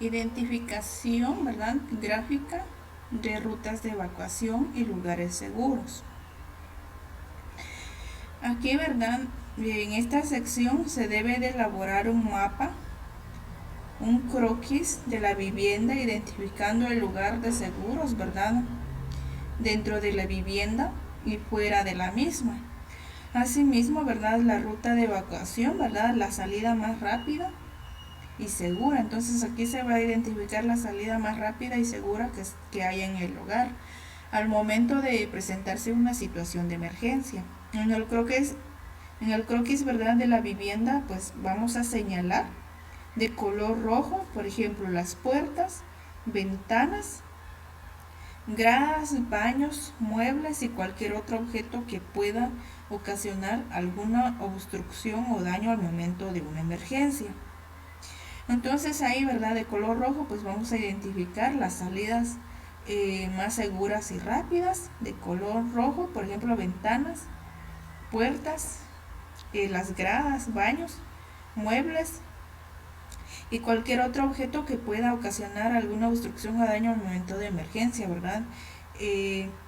Identificación, ¿verdad? Gráfica de rutas de evacuación y lugares seguros. Aquí, ¿verdad? En esta sección se debe de elaborar un mapa, un croquis de la vivienda identificando el lugar de seguros, ¿verdad? Dentro de la vivienda y fuera de la misma. Asimismo, ¿verdad? La ruta de evacuación, ¿verdad? La salida más rápida y segura. Entonces aquí se va a identificar la salida más rápida y segura que hay en el lugar. al momento de presentarse una situación de emergencia. En el croquis, ¿verdad?, de la vivienda, pues vamos a señalar de color rojo, por ejemplo, las puertas, ventanas, gradas, baños, muebles y cualquier otro objeto que pueda ocasionar alguna obstrucción o daño al momento de una emergencia. Entonces ahí, ¿verdad?, de color rojo, pues vamos a identificar las salidas más seguras y rápidas. De color rojo, por ejemplo, ventanas, puertas, las gradas, baños, muebles y cualquier otro objeto que pueda ocasionar alguna obstrucción o daño al momento de emergencia, ¿verdad?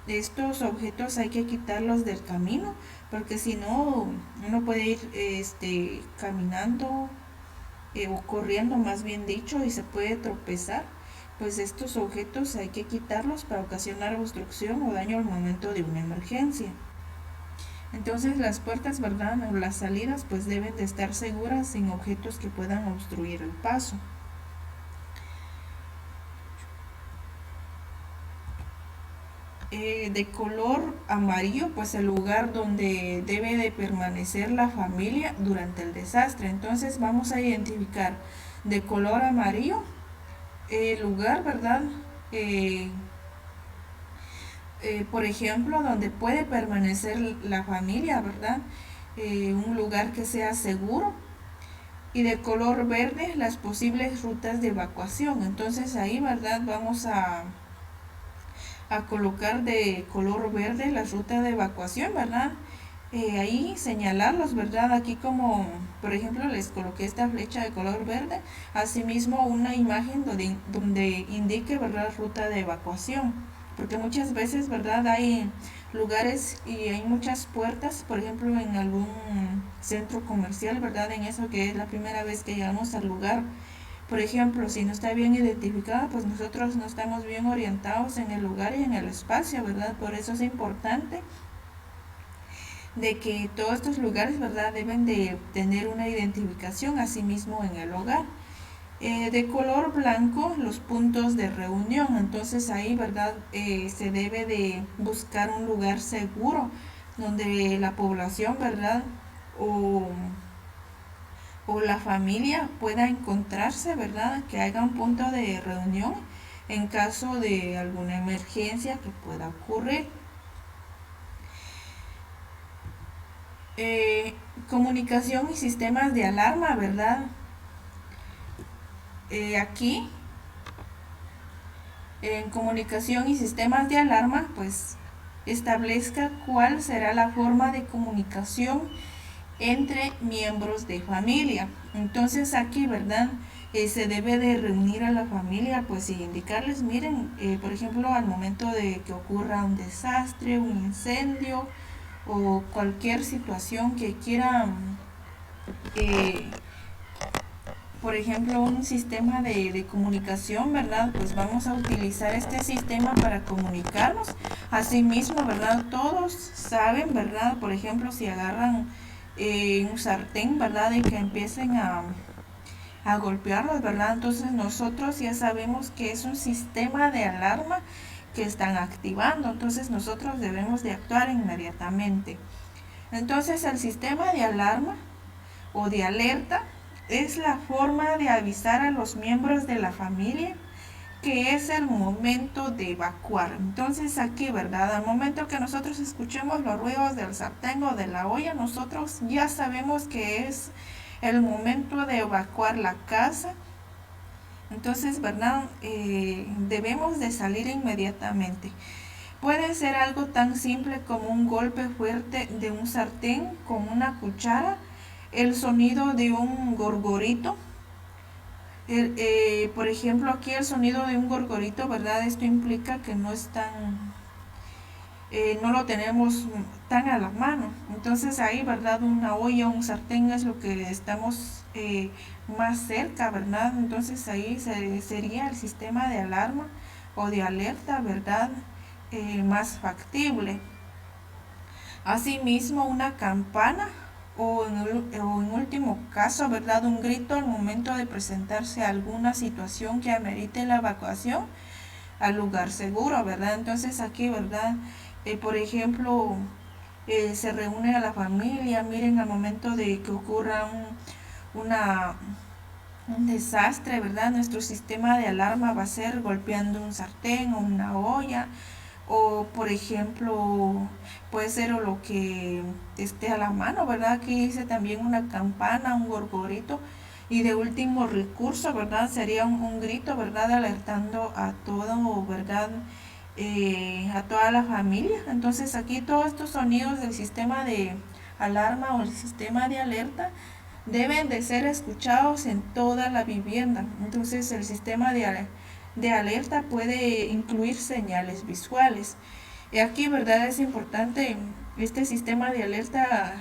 Estos objetos hay que quitarlos del camino, porque si no, uno puede ir caminando o corriendo, más bien dicho, y se puede tropezar. Pues estos objetos hay que quitarlos para ocasionar obstrucción o daño al momento de una emergencia. Entonces las puertas, ¿verdad?, o las salidas, pues deben de estar seguras sin objetos que puedan obstruir el paso. De color amarillo, pues el lugar donde debe de permanecer la familia durante el desastre. Entonces vamos a identificar de color amarillo el lugar, ¿verdad?, por ejemplo, donde puede permanecer la familia, ¿verdad? Un lugar que sea seguro. Y de color verde, las posibles rutas de evacuación. Entonces ahí, ¿verdad?, vamos a colocar de color verde las rutas de evacuación, ¿verdad? Ahí señalarlos, ¿verdad? Aquí como, por ejemplo, les coloqué esta flecha de color verde. Asimismo, una imagen donde indique, ¿verdad?, ruta de evacuación. Porque muchas veces, ¿verdad?, hay lugares y hay muchas puertas, por ejemplo, en algún centro comercial, ¿verdad?, en eso que es la primera vez que llegamos al lugar. Por ejemplo, si no está bien identificada, pues nosotros no estamos bien orientados en el lugar y en el espacio, ¿verdad? Por eso es importante de que todos estos lugares, ¿verdad?, deben de tener una identificación, asimismo en el hogar. De color blanco, los puntos de reunión. Entonces ahí, ¿verdad?, se debe de buscar un lugar seguro donde la población, ¿verdad?, o la familia pueda encontrarse, ¿verdad?, que haya un punto de reunión en caso de alguna emergencia que pueda ocurrir. Comunicación y sistemas de alarma, ¿verdad? Aquí, en comunicación y sistemas de alarma, pues establezca cuál será la forma de comunicación entre miembros de familia. Entonces aquí, ¿verdad?, se debe de reunir a la familia, pues y indicarles, miren, por ejemplo, al momento de que ocurra un desastre, un incendio o cualquier situación que quieran, por ejemplo, un sistema de comunicación, ¿verdad?, pues vamos a utilizar este sistema para comunicarnos. Asimismo, ¿verdad?, todos saben, ¿verdad?, por ejemplo, si agarran un sartén, ¿verdad?, y que empiecen a golpearlos, ¿verdad?, entonces nosotros ya sabemos que es un sistema de alarma que están activando, entonces nosotros debemos de actuar inmediatamente. Entonces el sistema de alarma o de alerta es la forma de avisar a los miembros de la familia que es el momento de evacuar. Entonces aquí, ¿verdad?, al momento que nosotros escuchemos los ruidos del sartén o de la olla, nosotros ya sabemos que es el momento de evacuar la casa. Entonces, ¿verdad?, debemos de salir inmediatamente. Puede ser algo tan simple como un golpe fuerte de un sartén con una cuchara, el sonido de un gorgorito. Por ejemplo, aquí el sonido de un gorgorito, ¿verdad?, esto implica que no es no lo tenemos tan a la mano. Entonces ahí, ¿verdad?, una olla, un sartén es lo que estamos más cerca, ¿verdad? Entonces ahí sería el sistema de alarma o de alerta, ¿verdad?, más factible. Asimismo, una campana o en último caso, ¿verdad?, un grito al momento de presentarse alguna situación que amerite la evacuación, al lugar seguro, ¿verdad? Entonces aquí, ¿verdad? Por ejemplo, se reúne a la familia, miren, al momento de que ocurra una, un desastre, ¿verdad? Nuestro sistema de alarma va a ser golpeando un sartén o una olla, o por ejemplo, puede ser o lo que esté a la mano, ¿verdad? Aquí dice también una campana, un gorgorito, y de último recurso, ¿verdad? Sería un grito, ¿verdad? Alertando a todo, ¿verdad? A toda la familia. Entonces aquí todos estos sonidos del sistema de alarma o el sistema de alerta deben de ser escuchados en toda la vivienda. Entonces el sistema de alerta puede incluir señales visuales. Y aquí, ¿verdad? Es importante este sistema de alerta.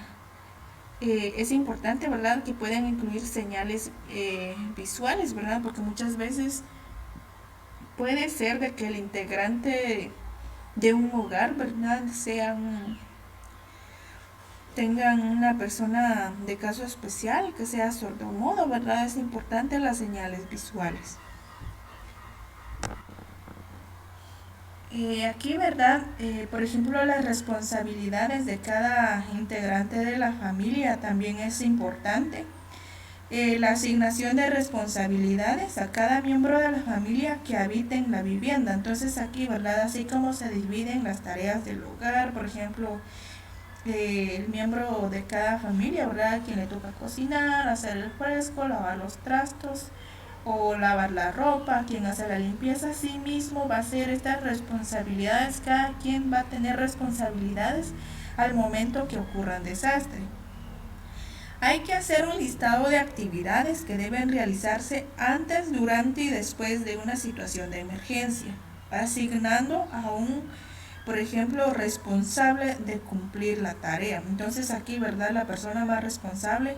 Es importante, ¿verdad? Que puedan incluir señales visuales, ¿verdad? Porque muchas veces puede ser de que el integrante de un hogar, ¿verdad? Tengan una persona de caso especial que sea sordomudo, ¿verdad? Es importante las señales visuales. Aquí, ¿verdad? Por ejemplo, las responsabilidades de cada integrante de la familia también es importante. La asignación de responsabilidades a cada miembro de la familia que habita en la vivienda. Entonces aquí, ¿verdad? Así como se dividen las tareas del hogar, por ejemplo, el miembro de cada familia, ¿verdad? Quien le toca cocinar, hacer el fresco, lavar los trastos o lavar la ropa, quien hace la limpieza, sí mismo va a hacer estas responsabilidades. Cada quien va a tener responsabilidades al momento que ocurra un desastre. Hay que hacer un listado de actividades que deben realizarse antes, durante y después de una situación de emergencia, asignando a un, por ejemplo, responsable de cumplir la tarea. Entonces aquí, ¿verdad? La persona más responsable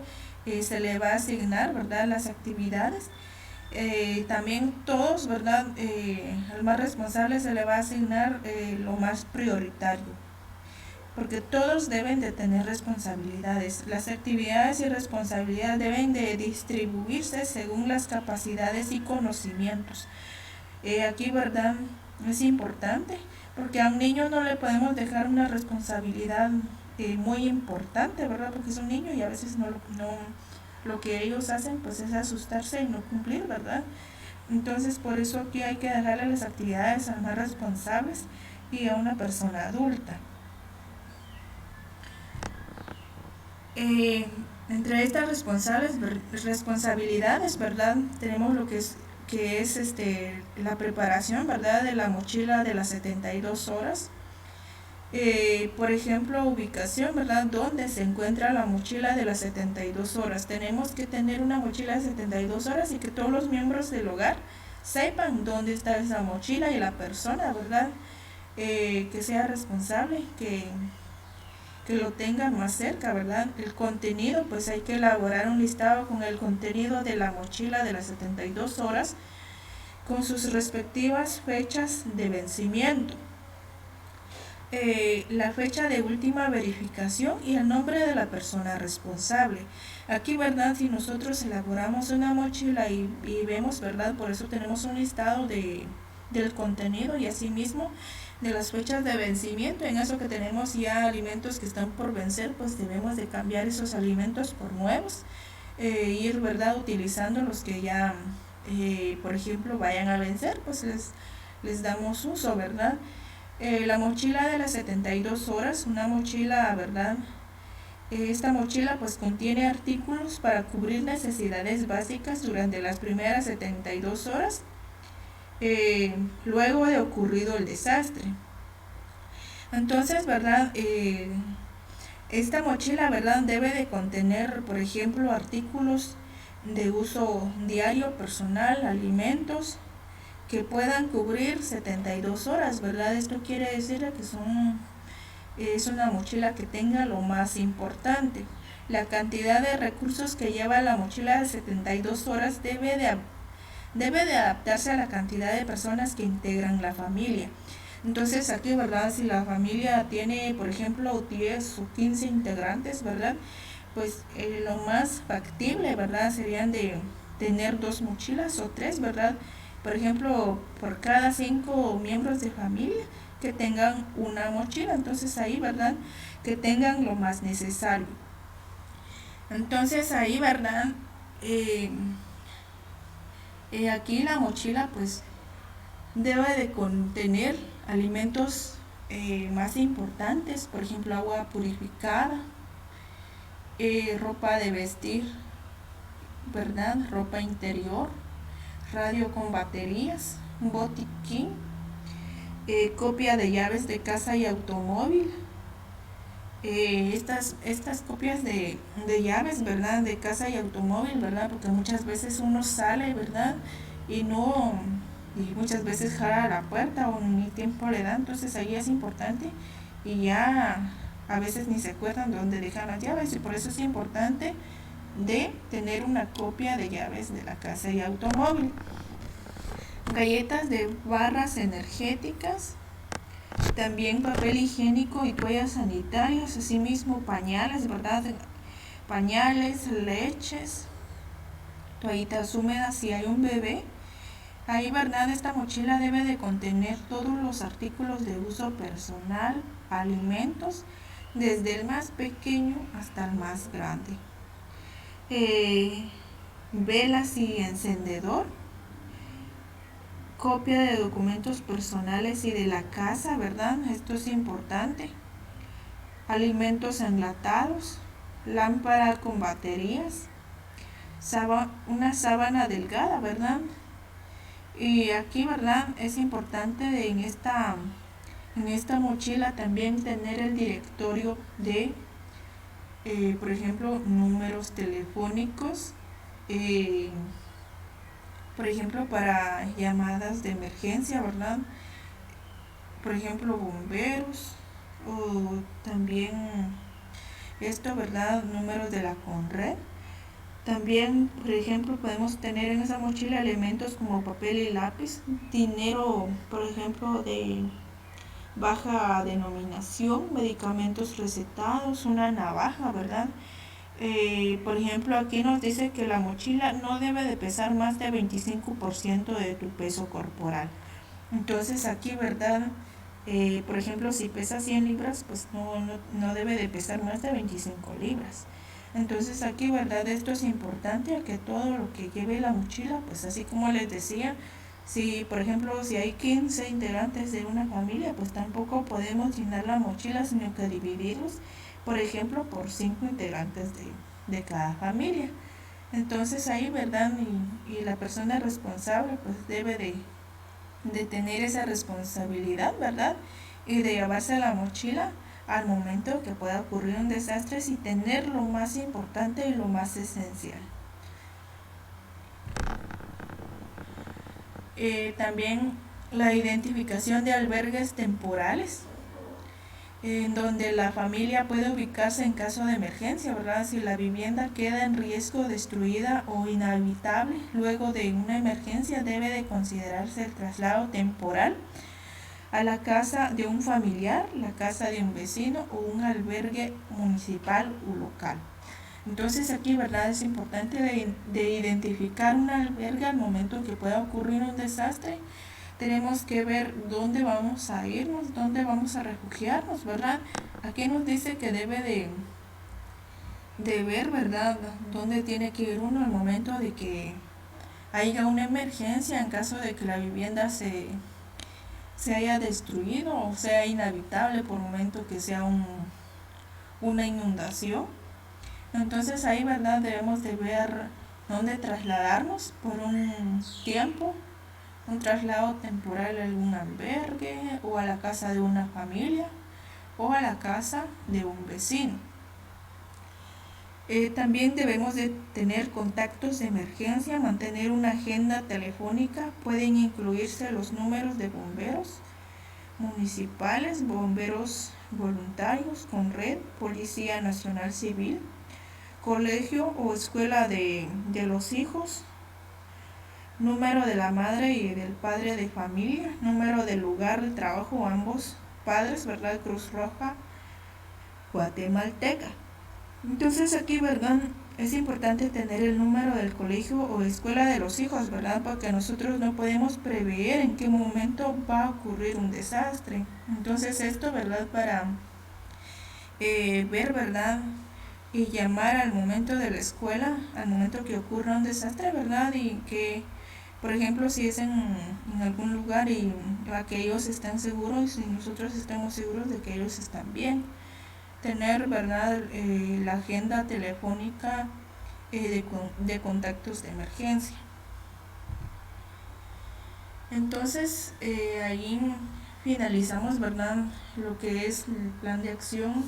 se le va a asignar, ¿verdad? Las actividades. También todos, ¿verdad? Al más responsable se le va a asignar lo más prioritario, porque todos deben de tener responsabilidades. Las actividades y responsabilidades deben de distribuirse según las capacidades y conocimientos. Aquí, ¿verdad? Es importante, porque a un niño no le podemos dejar una responsabilidad muy importante, ¿verdad? Porque es un niño y a veces no lo que ellos hacen pues es asustarse y no cumplir, ¿verdad? Entonces por eso aquí hay que dejarle las actividades a más responsables y a una persona adulta. Entre estas responsabilidades, ¿verdad? Tenemos lo que es la preparación, ¿verdad? De la mochila de las 72 horas. Por ejemplo, ubicación, ¿verdad? ¿Dónde se encuentra la mochila de las 72 horas? Tenemos que tener una mochila de 72 horas y que todos los miembros del hogar sepan dónde está esa mochila, y la persona, ¿verdad? Que sea responsable, que lo tengan más cerca, ¿verdad? El contenido, pues hay que elaborar un listado con el contenido de la mochila de las 72 horas con sus respectivas fechas de vencimiento, la fecha de última verificación y el nombre de la persona responsable. Aquí, ¿verdad? Si nosotros elaboramos una mochila y vemos, ¿verdad? Por eso tenemos un listado del contenido y asimismo de las fechas de vencimiento. En eso que tenemos ya alimentos que están por vencer, pues debemos de cambiar esos alimentos por nuevos, ir, ¿verdad? Utilizando los que ya, por ejemplo, vayan a vencer, pues les damos uso, ¿verdad? La mochila de las 72 horas, una mochila, ¿verdad? Esta mochila pues contiene artículos para cubrir necesidades básicas durante las primeras 72 horas. Luego de ocurrido el desastre. Entonces, ¿verdad? Esta mochila, ¿verdad? Debe de contener, por ejemplo, artículos de uso diario, personal, alimentos que puedan cubrir 72 horas, ¿verdad? Esto quiere decir que es una mochila que tenga lo más importante. La cantidad de recursos que lleva la mochila de 72 horas debe de adaptarse a la cantidad de personas que integran la familia. Entonces aquí, ¿verdad? Si la familia tiene, por ejemplo, 10 o 15 integrantes, ¿verdad? Pues lo más factible, ¿verdad? Serían de tener 2 mochilas o 3, ¿verdad? por ejemplo, por cada 5 miembros de familia que tengan una mochila. Entonces ahí, ¿verdad? Que tengan lo más necesario. Entonces ahí, ¿verdad? Eh, Aquí la mochila pues debe de contener alimentos más importantes, por ejemplo agua purificada, ropa de vestir, ¿verdad? Ropa interior, radio con baterías, un botiquín, copia de llaves de casa y automóvil. Estas copias de llaves, ¿verdad? De casa y automóvil, ¿verdad? Porque muchas veces uno sale, ¿verdad? Y no, y muchas veces jala la puerta o ni tiempo le da, entonces ahí es importante y ya a veces ni se acuerdan dónde dejan las llaves y por eso es importante de tener una copia de llaves de la casa y automóvil. Galletas de barras energéticas, también papel higiénico y toallas sanitarias, asimismo pañales, ¿verdad? Pañales, leches, toallitas húmedas si hay un bebé. Ahí, ¿verdad? Esta mochila debe de contener todos los artículos de uso personal, alimentos, desde el más pequeño hasta el más grande. Velas y encendedor, copia de documentos personales y de la casa, ¿verdad? Esto es importante. Alimentos enlatados, lámpara con baterías, una sábana delgada, ¿verdad? Y aquí, ¿verdad? Es importante en esta mochila también tener el directorio de, por ejemplo, números telefónicos, por ejemplo, para llamadas de emergencia, ¿verdad? Por ejemplo, bomberos o también esto, ¿verdad? Números de la Conred. También, por ejemplo, podemos tener en esa mochila elementos como papel y lápiz, dinero, por ejemplo, de baja denominación, medicamentos recetados, una navaja, ¿verdad? Por ejemplo, aquí nos dice que la mochila no debe de pesar más de 25% de tu peso corporal. Entonces aquí, ¿verdad? Por ejemplo, si pesa 100 libras, pues no debe de pesar más de 25 libras. Entonces aquí, ¿verdad? Esto es importante, que todo lo que lleve la mochila, pues así como les decía, si por ejemplo si hay 15 integrantes de una familia, pues tampoco podemos llenar la mochila, sino que dividirlos, por ejemplo, por 5 integrantes de cada familia. Entonces ahí, ¿verdad? Y la persona responsable pues debe de tener esa responsabilidad, ¿verdad? Y de llevarse la mochila al momento que pueda ocurrir un desastre y tener lo más importante y lo más esencial. También la identificación de albergues temporales, en donde la familia puede ubicarse en caso de emergencia, ¿verdad? Si la vivienda queda en riesgo, destruida o inhabitable luego de una emergencia, debe de considerarse el traslado temporal a la casa de un familiar, la casa de un vecino o un albergue municipal o local. Entonces aquí, ¿verdad? Es importante de identificar un albergue al momento que pueda ocurrir un desastre. Tenemos que ver dónde vamos a irnos, dónde vamos a refugiarnos, ¿verdad? Aquí nos dice que debe de ver, ¿verdad?, dónde tiene que ir uno al momento de que haya una emergencia, en caso de que la vivienda se haya destruido o sea inhabitable por momento que sea una inundación. Entonces ahí, ¿verdad?, debemos de ver dónde trasladarnos por un tiempo, un traslado temporal a algún albergue o a la casa de una familia o a la casa de un vecino. También debemos de tener contactos de emergencia, mantener una agenda telefónica. Pueden incluirse los números de bomberos municipales, bomberos voluntarios, Conred, Policía Nacional Civil, colegio o escuela de los hijos, número de la madre y del padre de familia, número del lugar de trabajo, ambos padres, Cruz Roja Guatemalteca. Entonces aquí, es importante tener el número del colegio o escuela de los hijos, ¿verdad? Porque nosotros no podemos prever en qué momento va a ocurrir un desastre. Entonces esto, ¿verdad? Para ver, ¿verdad? Y llamar al momento de la escuela, al momento que ocurra un desastre, ¿verdad? Y que, por ejemplo, si es en algún lugar y a que ellos están seguros y nosotros estamos seguros de que ellos están bien. Tener, ¿verdad? La agenda telefónica de contactos de emergencia. Entonces, ahí finalizamos, ¿verdad? Lo que es el plan de acción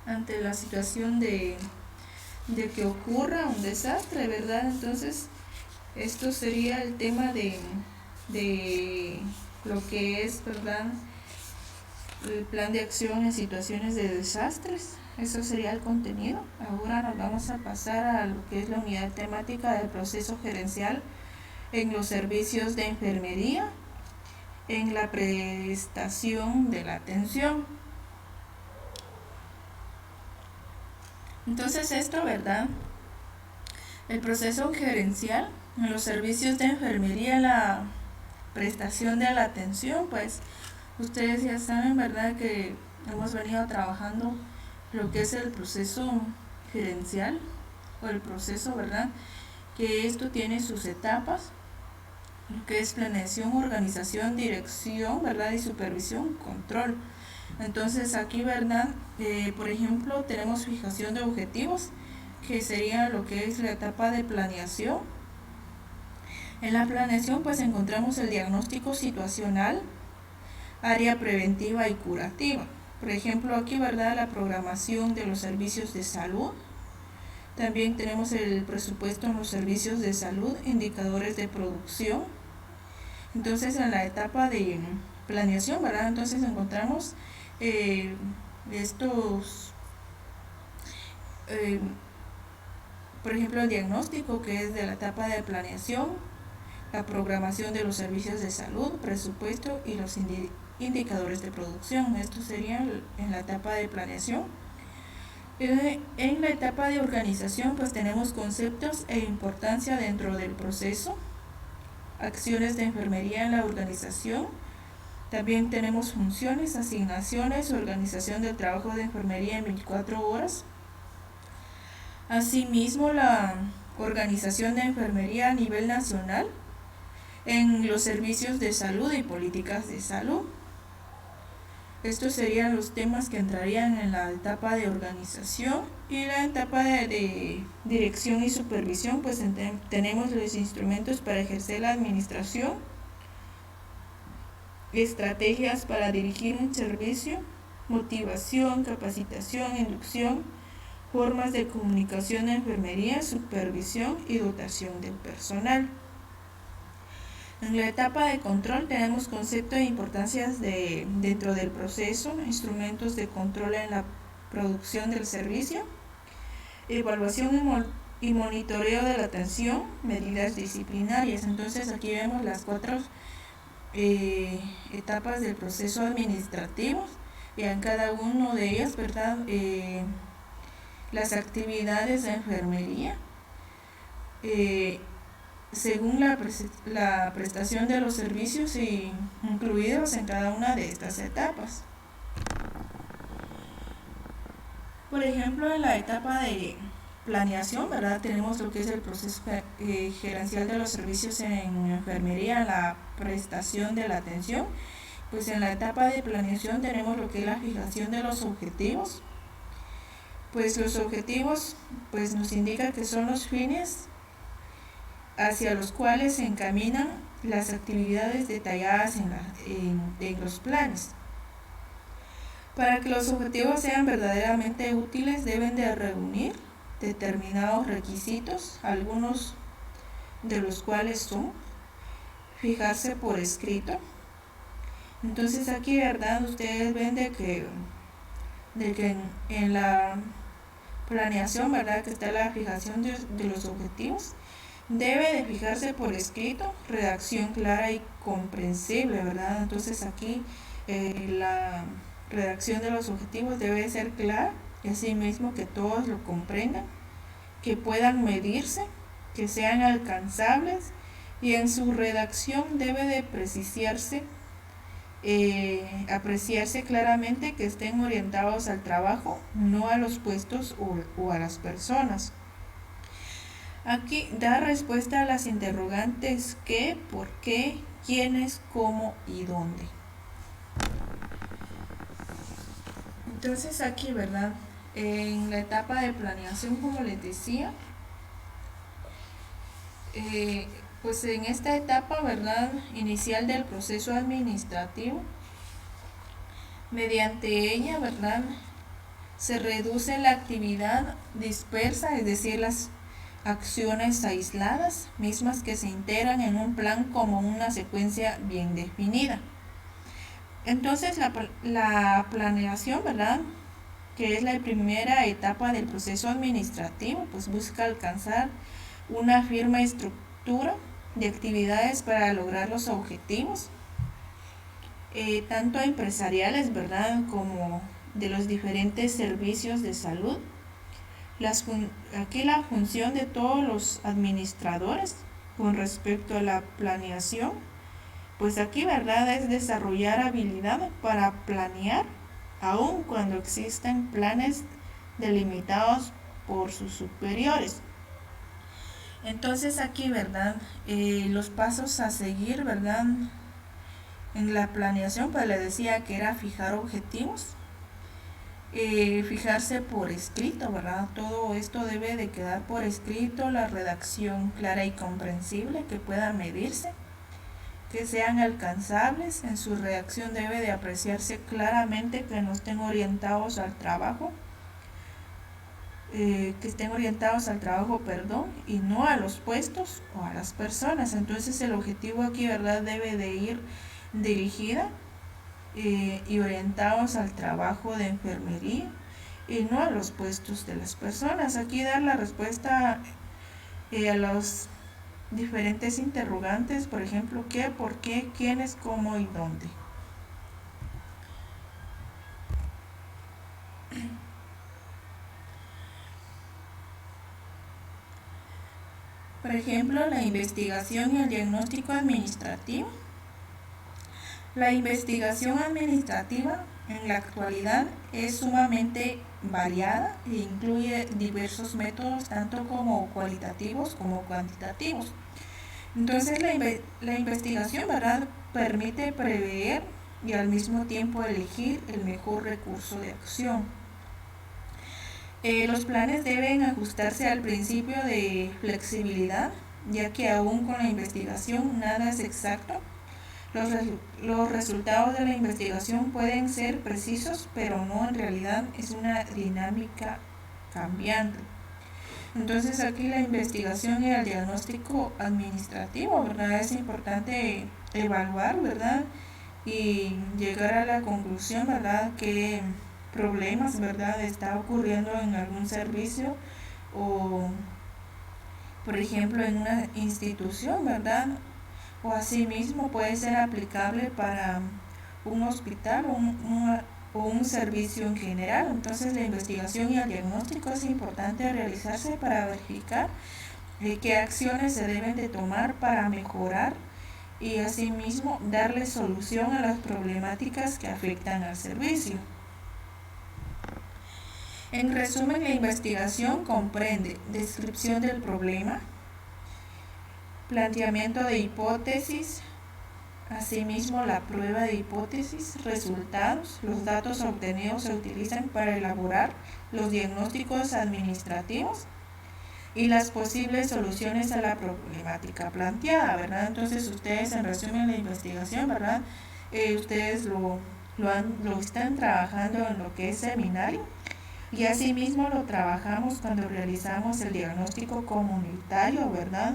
ante la situación de que ocurra un desastre, ¿verdad? Entonces, esto sería el tema de lo que es, ¿verdad? El plan de acción en situaciones de desastres. Eso sería el contenido. Ahora nos vamos a pasar a lo que es la unidad temática del proceso gerencial en los servicios de enfermería, en la prestación de la atención. Entonces esto, ¿verdad? El proceso gerencial en los servicios de enfermería, la prestación de la atención, pues ustedes ya saben, ¿verdad? Que hemos venido trabajando lo que es el proceso gerencial o el proceso, ¿verdad? Que esto tiene sus etapas, lo que es planeación, organización, dirección, ¿verdad? Y supervisión, control. Entonces aquí, ¿verdad? Por ejemplo, tenemos fijación de objetivos, que sería lo que es la etapa de planeación. En la planeación pues encontramos el diagnóstico situacional, área preventiva y curativa. Por ejemplo, aquí, ¿verdad? La programación de los servicios de salud. También tenemos el presupuesto en los servicios de salud, indicadores de producción. Entonces, en la etapa de planeación, ¿verdad? Entonces encontramos por ejemplo, el diagnóstico, que es de la etapa de planeación, la programación de los servicios de salud, presupuesto y los indicadores de producción. Esto sería en la etapa de planeación. En la etapa de organización pues tenemos conceptos e importancia dentro del proceso, acciones de enfermería en la organización. También tenemos funciones, asignaciones, organización del trabajo de enfermería en 24 horas. Asimismo, la organización de enfermería a nivel nacional en los servicios de salud y políticas de salud. Estos serían los temas que entrarían en la etapa de organización. Y la etapa de dirección y supervisión, pues tenemos los instrumentos para ejercer la administración, estrategias para dirigir un servicio, motivación, capacitación, inducción, formas de comunicación de enfermería, supervisión y dotación del personal. En la etapa de control tenemos conceptos e importancias dentro del proceso, instrumentos de control en la producción del servicio, evaluación y monitoreo de la atención, medidas disciplinarias. Entonces aquí vemos las 4 etapas del proceso administrativo y en cada uno de ellas, ¿verdad? Las actividades de enfermería, según la prestación de los servicios incluidos en cada una de estas etapas. Por ejemplo, en la etapa de planeación, ¿verdad? Tenemos lo que es el proceso gerencial de los servicios en enfermería, la prestación de la atención. Pues en la etapa de planeación tenemos lo que es la fijación de los objetivos. Pues los objetivos pues nos indican que son los fines hacia los cuales se encaminan las actividades detalladas en los planes. Para que los objetivos sean verdaderamente útiles deben de reunir determinados requisitos, algunos de los cuales son fijarse por escrito. Entonces aquí, ¿verdad? Ustedes ven de que en la planeación, ¿verdad? Que está la fijación de los objetivos. Debe de fijarse por escrito, redacción clara y comprensible, ¿verdad? Entonces aquí la redacción de los objetivos debe ser clara y así mismo que todos lo comprendan que puedan medirse, que sean alcanzables, y en su redacción debe de apreciarse claramente que estén orientados al trabajo, no a los puestos o a las personas. Aquí da respuesta a las interrogantes qué, por qué, quiénes, cómo y dónde. Entonces aquí, ¿verdad? En la etapa de planeación, como les decía, pues en esta etapa, ¿verdad?, inicial del proceso administrativo, mediante ella, ¿verdad?, se reduce la actividad dispersa, es decir, las acciones aisladas, mismas que se integran en un plan como una secuencia bien definida. Entonces la planeación, ¿verdad?, que es la primera etapa del proceso administrativo, pues busca alcanzar una firme estructura de actividades para lograr los objetivos, tanto empresariales, ¿verdad?, como de los diferentes servicios de salud. Aquí la función de todos los administradores con respecto a la planeación, pues aquí, ¿verdad?, es desarrollar habilidad para planear, aun cuando existan planes delimitados por sus superiores. Entonces aquí, ¿verdad?, los pasos a seguir, ¿verdad?, en la planeación, pues le decía que era fijar objetivos, fijarse por escrito, ¿verdad? Todo esto debe de quedar por escrito, la redacción clara y comprensible, que pueda medirse, que sean alcanzables. En su redacción debe de apreciarse claramente que no estén orientados al trabajo, y no a los puestos o a las personas. Entonces el objetivo aquí, ¿verdad?, debe de ir dirigida y orientados al trabajo de enfermería y no a los puestos de las personas. Aquí dar la respuesta a los diferentes interrogantes, por ejemplo, qué, por qué, quiénes, cómo y dónde. Por ejemplo, la investigación y el diagnóstico administrativo. La investigación administrativa en la actualidad es sumamente variada e incluye diversos métodos, tanto como cualitativos como cuantitativos. Entonces la investigación, ¿verdad?, permite prever y al mismo tiempo elegir el mejor recurso de acción. Los planes deben ajustarse al principio de flexibilidad, ya que aún con la investigación nada es exacto. Los resultados de la investigación pueden ser precisos, pero no, en realidad es una dinámica cambiante. Entonces aquí la investigación y el diagnóstico administrativo, ¿verdad?, es importante evaluar, ¿verdad?, y llegar a la conclusión, ¿verdad?, que problemas, ¿verdad?, está ocurriendo en algún servicio o, por ejemplo, en una institución, ¿verdad?, o asimismo puede ser aplicable para un hospital o un servicio en general. Entonces la investigación y el diagnóstico es importante realizarse para verificar qué acciones se deben de tomar para mejorar y asimismo darle solución a las problemáticas que afectan al servicio. En resumen, la investigación comprende descripción del problema, planteamiento de hipótesis, asimismo la prueba de hipótesis, resultados. Los datos obtenidos se utilizan para elaborar los diagnósticos administrativos y las posibles soluciones a la problemática planteada, ¿verdad? Entonces ustedes, en resumen, la investigación, ¿verdad?, ustedes lo están trabajando en lo que es seminario, y asimismo lo trabajamos cuando realizamos el diagnóstico comunitario, ¿verdad?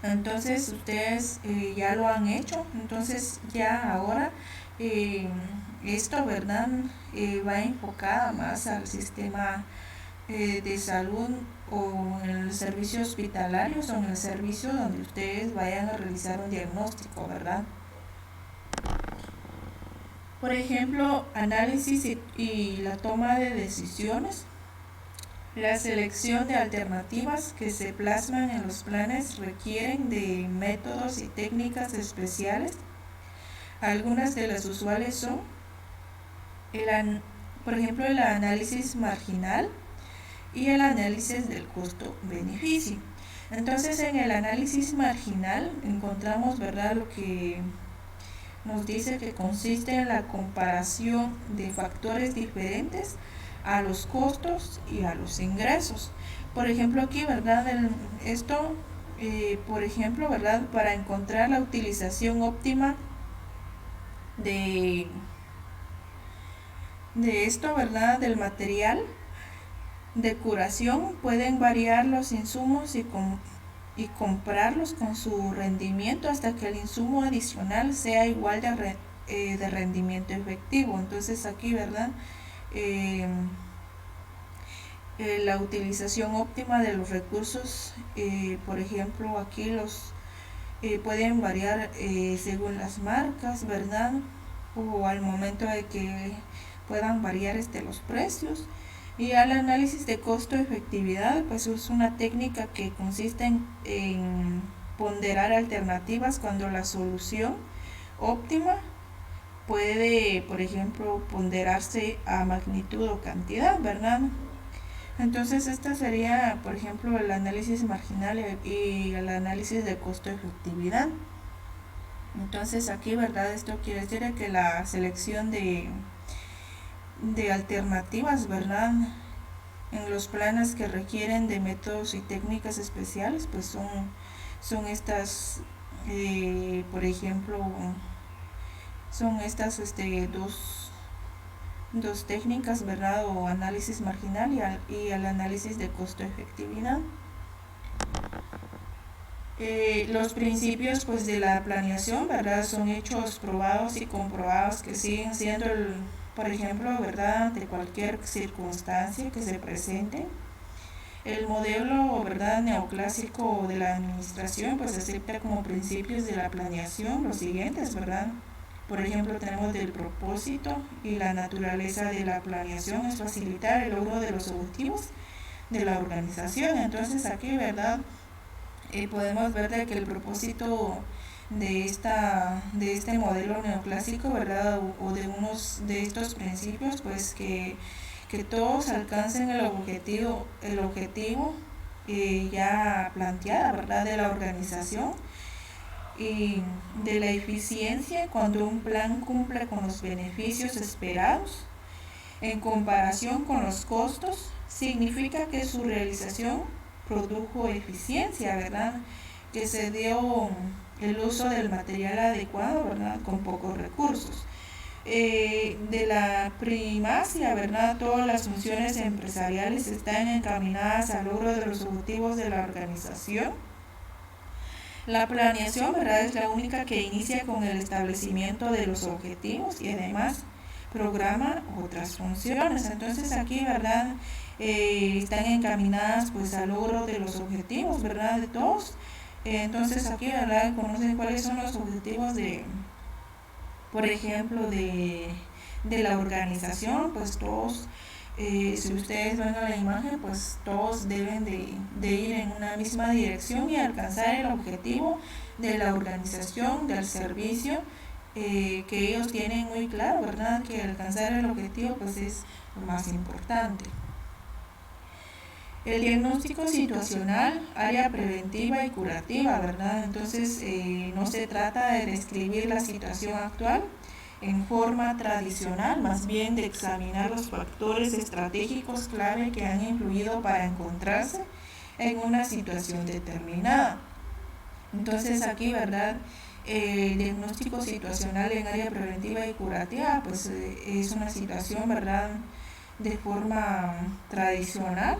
Entonces ustedes ya lo han hecho. Entonces ya ahora esto, ¿verdad?, va enfocada más al sistema de salud o en el servicio hospitalario o en el servicio donde ustedes vayan a realizar un diagnóstico, ¿verdad? Por ejemplo, análisis y la toma de decisiones. La selección de alternativas que se plasman en los planes requieren de métodos y técnicas especiales. Algunas de las usuales son, por ejemplo, el análisis marginal y el análisis del costo-beneficio. Entonces, en el análisis marginal encontramos, ¿verdad?, lo que nos dice que consiste en la comparación de factores diferentes a los costos y a los ingresos. Por ejemplo, aquí, ¿verdad?, por ejemplo, ¿verdad?, para encontrar la utilización óptima de esto, ¿verdad?, del material de curación, pueden variar los insumos y comprarlos con su rendimiento hasta que el insumo adicional sea igual de rendimiento efectivo. Entonces aquí, ¿verdad?, la utilización óptima de los recursos, por ejemplo, aquí los pueden variar según las marcas, ¿verdad?, o al momento de que puedan variar los precios. Y al análisis de costo-efectividad, pues es una técnica que consiste en ponderar alternativas cuando la solución óptima puede, por ejemplo, ponderarse a magnitud o cantidad, ¿verdad? Entonces esta sería, por ejemplo, el análisis marginal y el análisis de costo-efectividad. Entonces aquí, ¿verdad?, esto quiere decir que la selección de alternativas, ¿verdad?, en los planes que requieren de métodos y técnicas especiales, pues son estas, por ejemplo, son estas dos técnicas, ¿verdad?, o análisis marginal y el análisis de costo-efectividad. Los principios, pues, de la planeación, ¿verdad?, son hechos probados y comprobados que siguen siendo por ejemplo, ¿verdad?, de cualquier circunstancia que se presente. El modelo, ¿verdad?, neoclásico de la administración, pues acepta como principios de la planeación los siguientes, ¿verdad? Por ejemplo, tenemos del propósito, y la naturaleza de la planeación es facilitar el logro de los objetivos de la organización. Entonces aquí, ¿verdad?, podemos ver de que el propósito de este modelo neoclásico, ¿verdad?, o de unos de estos principios, pues que todos alcancen el objetivo ya planteado, ¿verdad?, de la organización, y de la eficiencia cuando un plan cumple con los beneficios esperados en comparación con los costos, significa que su realización produjo eficiencia, ¿verdad?, que se dio el uso del material adecuado, ¿verdad?, con pocos recursos. De la primacia, ¿verdad?, todas las funciones empresariales están encaminadas al logro de los objetivos de la organización. La planeación, ¿verdad?, es la única que inicia con el establecimiento de los objetivos y además programa otras funciones. Entonces aquí, ¿verdad?, están encaminadas, pues, al logro de los objetivos, ¿verdad?, de todos. Entonces aquí, ¿verdad?, conocen cuáles son los objetivos por ejemplo, de la organización. Pues todos, si ustedes ven a la imagen, pues todos deben de ir en una misma dirección y alcanzar el objetivo de la organización, del servicio, que ellos tienen muy claro, ¿verdad?, que alcanzar el objetivo, pues, es lo más importante. El diagnóstico situacional, área preventiva y curativa, ¿verdad? Entonces, no se trata de describir la situación actual en forma tradicional, más bien de examinar los factores estratégicos clave que han influido para encontrarse en una situación determinada. Entonces aquí, ¿verdad?, el diagnóstico situacional en área preventiva y curativa, pues es una situación, ¿verdad?, de forma tradicional.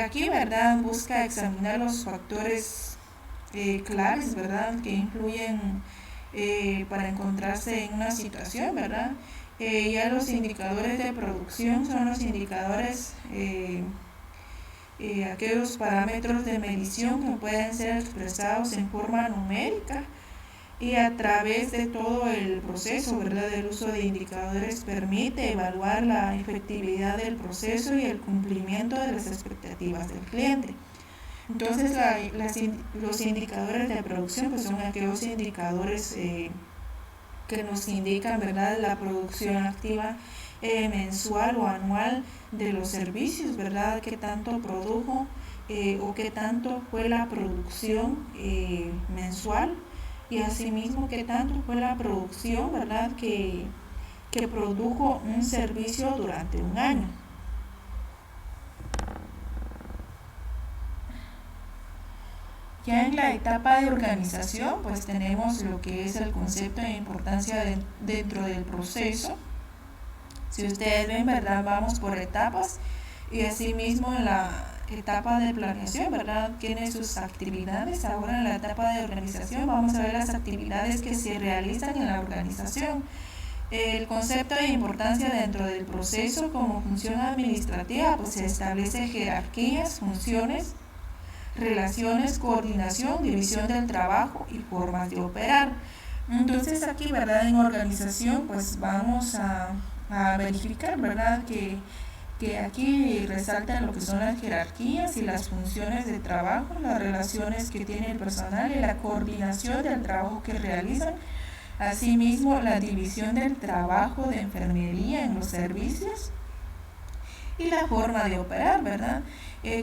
Aquí, ¿verdad?, busca examinar los factores claves, ¿verdad?, que influyen para encontrarse en una situación, ¿verdad? Ya los indicadores de producción son los indicadores, aquellos parámetros de medición que pueden ser expresados en forma numérica, y a través de todo el proceso, ¿verdad? El uso de indicadores permite evaluar la efectividad del proceso y el cumplimiento de las expectativas del cliente. Entonces, los indicadores de producción pues son aquellos indicadores que nos indican, ¿verdad?, la producción activa mensual o anual de los servicios, ¿verdad?, qué tanto produjo o qué tanto fue la producción mensual, y asimismo qué tanto fue la producción, ¿verdad?, que produjo un servicio durante un año. Ya en la etapa de organización, pues tenemos lo que es el concepto de importancia dentro del proceso. Si ustedes ven, ¿verdad?, vamos por etapas, y asimismo en la etapa de planeación, ¿verdad?, tiene sus actividades. Ahora en la etapa de organización vamos a ver las actividades que se realizan en la organización. El concepto de importancia dentro del proceso como función administrativa, pues se establece jerarquías, funciones, relaciones, coordinación, división del trabajo y formas de operar. Entonces aquí, ¿verdad?, en organización pues vamos a verificar, ¿verdad?, que aquí resaltan lo que son las jerarquías y las funciones de trabajo, las relaciones que tiene el personal y la coordinación del trabajo que realizan. Asimismo, la división del trabajo de enfermería en los servicios y la forma de operar, ¿verdad?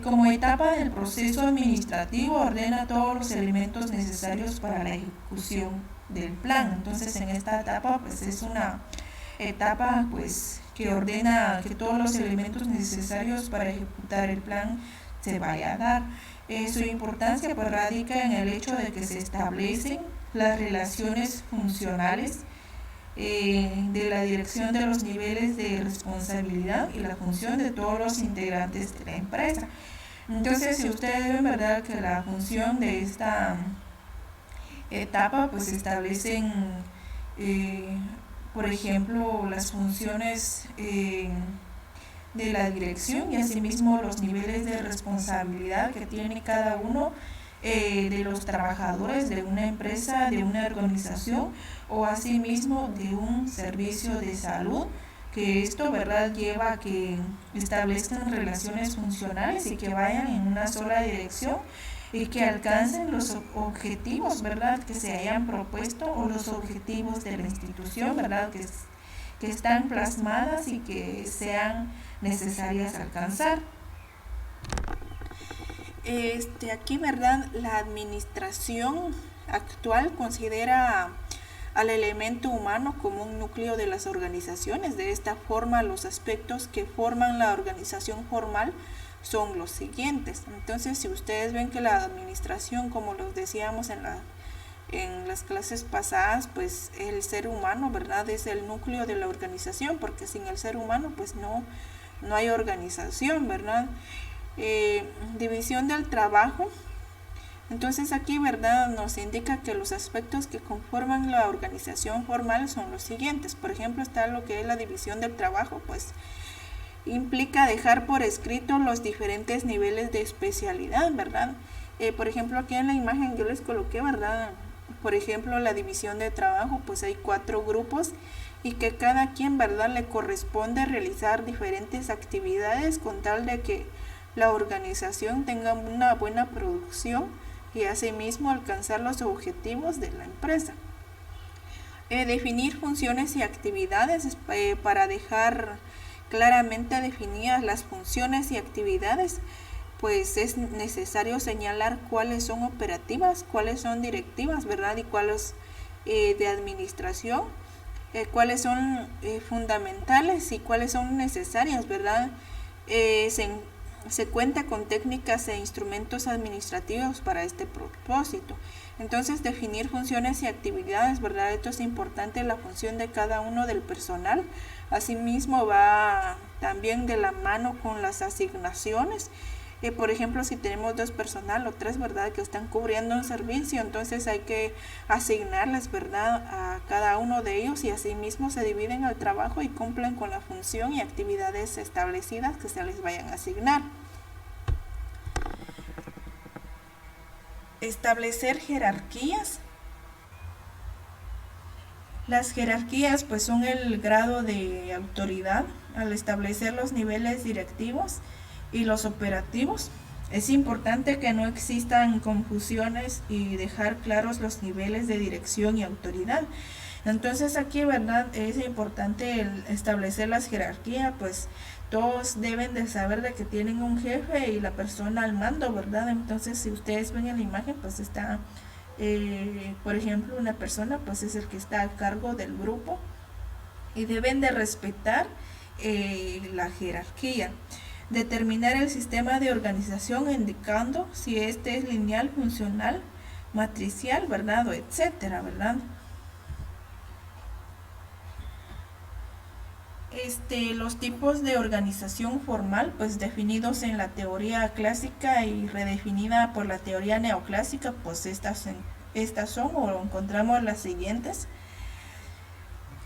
Como etapa del proceso administrativo, ordena todos los elementos necesarios para la ejecución del plan. Entonces, en esta etapa, pues es una etapa pues que ordena que todos los elementos necesarios para ejecutar el plan se vaya a dar. Su importancia pues radica en el hecho de que se establecen las relaciones funcionales de la dirección de los niveles de responsabilidad y la función de todos los integrantes de la empresa. Entonces, si ustedes ven, ¿verdad?, que la función de esta etapa pues establecen por ejemplo las funciones de la dirección y asimismo los niveles de responsabilidad que tiene cada uno de los trabajadores de una empresa, de una organización o asimismo de un servicio de salud, que esto, ¿verdad?, lleva a que establezcan relaciones funcionales y que vayan en una sola dirección y que alcancen los objetivos, ¿verdad?, que se hayan propuesto, o los objetivos de la institución, ¿verdad?, que están plasmadas y que sean necesarias alcanzar. Aquí, ¿verdad?, la administración actual considera al elemento humano como un núcleo de las organizaciones. De esta forma, los aspectos que forman la organización formal son los siguientes. Entonces, si ustedes ven que la administración, como los decíamos en las clases pasadas, pues el ser humano, ¿verdad?, es el núcleo de la organización, porque sin el ser humano pues no hay organización, ¿verdad? División del trabajo. Entonces aquí, ¿verdad?, nos indica que los aspectos que conforman la organización formal son los siguientes. Por ejemplo, está lo que es la división del trabajo, pues implica dejar por escrito los diferentes niveles de especialidad, ¿verdad? Por ejemplo, aquí en la imagen yo les coloqué, ¿verdad?, por ejemplo, la división de trabajo, pues hay 4 grupos y que cada quien, ¿verdad?, le corresponde realizar diferentes actividades con tal de que la organización tenga una buena producción y asimismo alcanzar los objetivos de la empresa. Definir funciones y actividades para dejar claramente definidas las funciones y actividades, pues es necesario señalar cuáles son operativas, cuáles son directivas, ¿verdad?, y cuáles de administración, cuáles son fundamentales y cuáles son necesarias, ¿verdad? Se cuenta con técnicas e instrumentos administrativos para este propósito. Entonces, definir funciones y actividades, ¿verdad? Esto es importante, la función de cada uno del personal. Asimismo, va también de la mano con las asignaciones. Por ejemplo, si tenemos 2 personal o 3, ¿verdad?, que están cubriendo un servicio, entonces hay que asignarles, ¿verdad?, a cada uno de ellos, y asimismo se dividen el trabajo y cumplen con la función y actividades establecidas que se les vayan a asignar. Establecer jerarquías. Las jerarquías pues son el grado de autoridad al establecer los niveles directivos y los operativos. Es importante que no existan confusiones y dejar claros los niveles de dirección y autoridad. Entonces aquí, ¿verdad? Es importante el establecer las jerarquías, pues todos deben de saber de que tienen un jefe y la persona al mando, ¿verdad? Entonces si ustedes ven en la imagen, pues está, por ejemplo, una persona pues es el que está a cargo del grupo y deben de respetar la jerarquía. Determinar el sistema de organización indicando si este es lineal, funcional, matricial, ¿verdad? O etcétera, ¿verdad? Los tipos de organización formal, pues definidos en la teoría clásica y redefinida por la teoría neoclásica, pues estas son o encontramos las siguientes.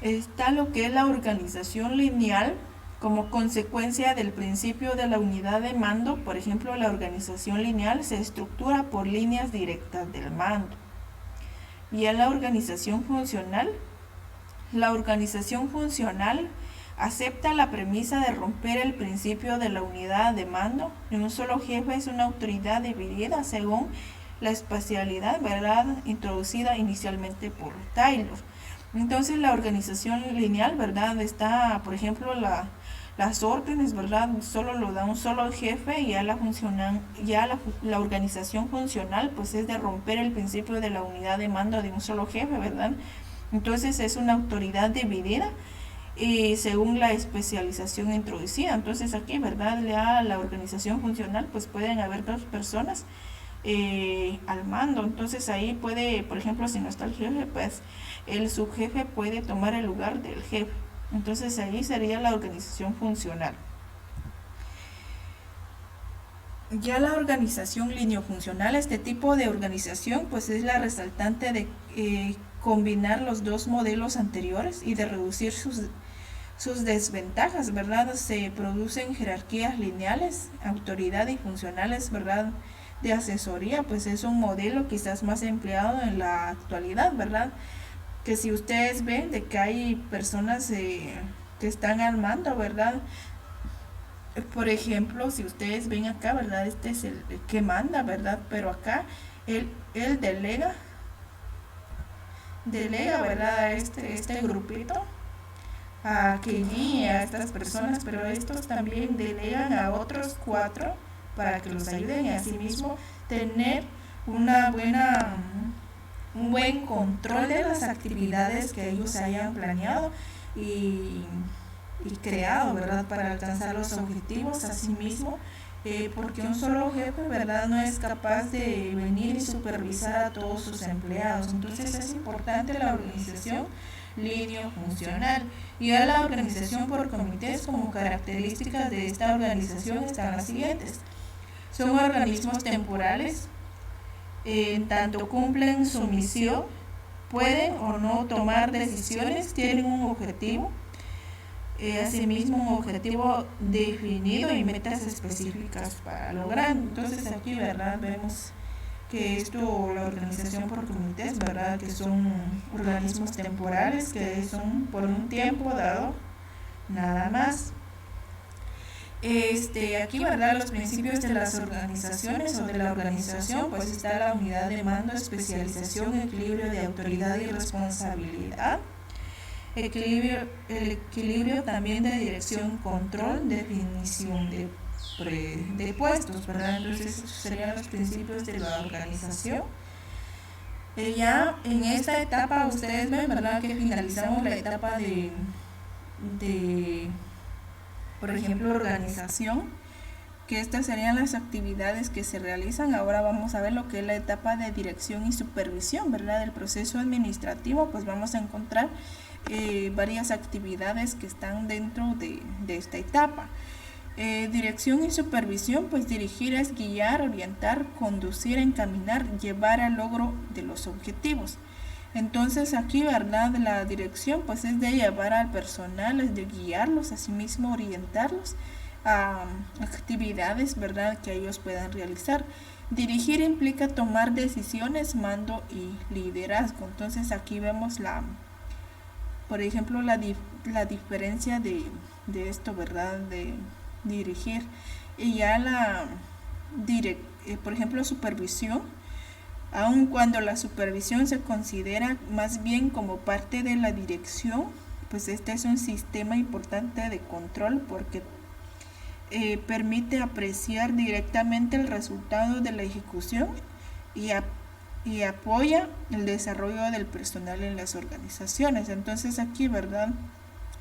Está lo que es la organización lineal como consecuencia del principio de la unidad de mando. Por ejemplo, la organización lineal se estructura por líneas directas del mando. Y en la organización funcional acepta la premisa de romper el principio de la unidad de mando. Un solo jefe es una autoridad dividida según la espacialidad, ¿verdad?, introducida inicialmente por Taylor. Entonces la organización lineal, ¿verdad?, está, por ejemplo, las órdenes, ¿verdad?, solo lo da un solo jefe, y ya la organización funcional pues es de romper el principio de la unidad de mando de un solo jefe, ¿verdad? Entonces es una autoridad dividida y según la especialización introducida. Entonces aquí, ¿verdad?, ya la organización funcional pues pueden haber dos personas al mando. Entonces ahí puede, por ejemplo, si no está el jefe, pues el subjefe puede tomar el lugar del jefe. Entonces ahí sería la organización funcional. Ya la organización lineofuncional, este tipo de organización pues es la resultante de combinar los dos modelos anteriores y de reducir sus desventajas, ¿verdad? Se producen jerarquías lineales, autoridad y funcionales, ¿verdad?, de asesoría, pues es un modelo quizás más empleado en la actualidad, ¿verdad? Que si ustedes ven de que hay personas que están al mando, ¿verdad? Por ejemplo, si ustedes ven acá, ¿verdad? Este es el que manda, ¿verdad? Pero acá él delega, ¿verdad?, a este grupito a que guíe a estas personas, pero estos también delegan a otros 4 para que los ayuden, y asimismo tener un buen control de las actividades que ellos hayan planeado y creado, ¿verdad?, para alcanzar los objetivos. Asimismo, porque un solo jefe, ¿verdad?, no es capaz de venir y supervisar a todos sus empleados. Entonces es importante la organización lineofuncional. Y a la organización por comités, como características de esta organización están las siguientes. Son organismos temporales, en tanto cumplen su misión, pueden o no tomar decisiones, tienen un objetivo, asimismo un objetivo definido y metas específicas para lograr. Entonces aquí, ¿verdad?, vemos que la organización por comités, ¿verdad?, que son organismos temporales, que son por un tiempo dado, nada más. Aquí, ¿verdad?, los principios de las organizaciones o de la organización, pues está la unidad de mando, especialización, equilibrio de autoridad y responsabilidad, el equilibrio también de dirección, control, definición de puestos, ¿verdad? Entonces esos serían los principios de la organización. Ya en esta etapa ustedes ven, ¿verdad?, que finalizamos la etapa de por ejemplo, organización, que estas serían las actividades que se realizan. Ahora vamos a ver lo que es la etapa de dirección y supervisión, ¿verdad? Del proceso administrativo, pues vamos a encontrar varias actividades que están dentro de esta etapa. Dirección y supervisión, pues dirigir es guiar, orientar, conducir, encaminar, llevar al logro de los objetivos. Entonces aquí, ¿verdad?, la dirección pues es de llevar al personal, es de guiarlos, asimismo orientarlos a actividades, ¿verdad?, que ellos puedan realizar. Dirigir implica tomar decisiones, mando y liderazgo. Entonces aquí vemos por ejemplo, la diferencia de esto, ¿verdad? De dirigir. Y ya por ejemplo, supervisión, aun cuando la supervisión se considera más bien como parte de la dirección, pues este es un sistema importante de control porque permite apreciar directamente el resultado de la ejecución y apoya el desarrollo del personal en las organizaciones. Entonces aquí, ¿verdad?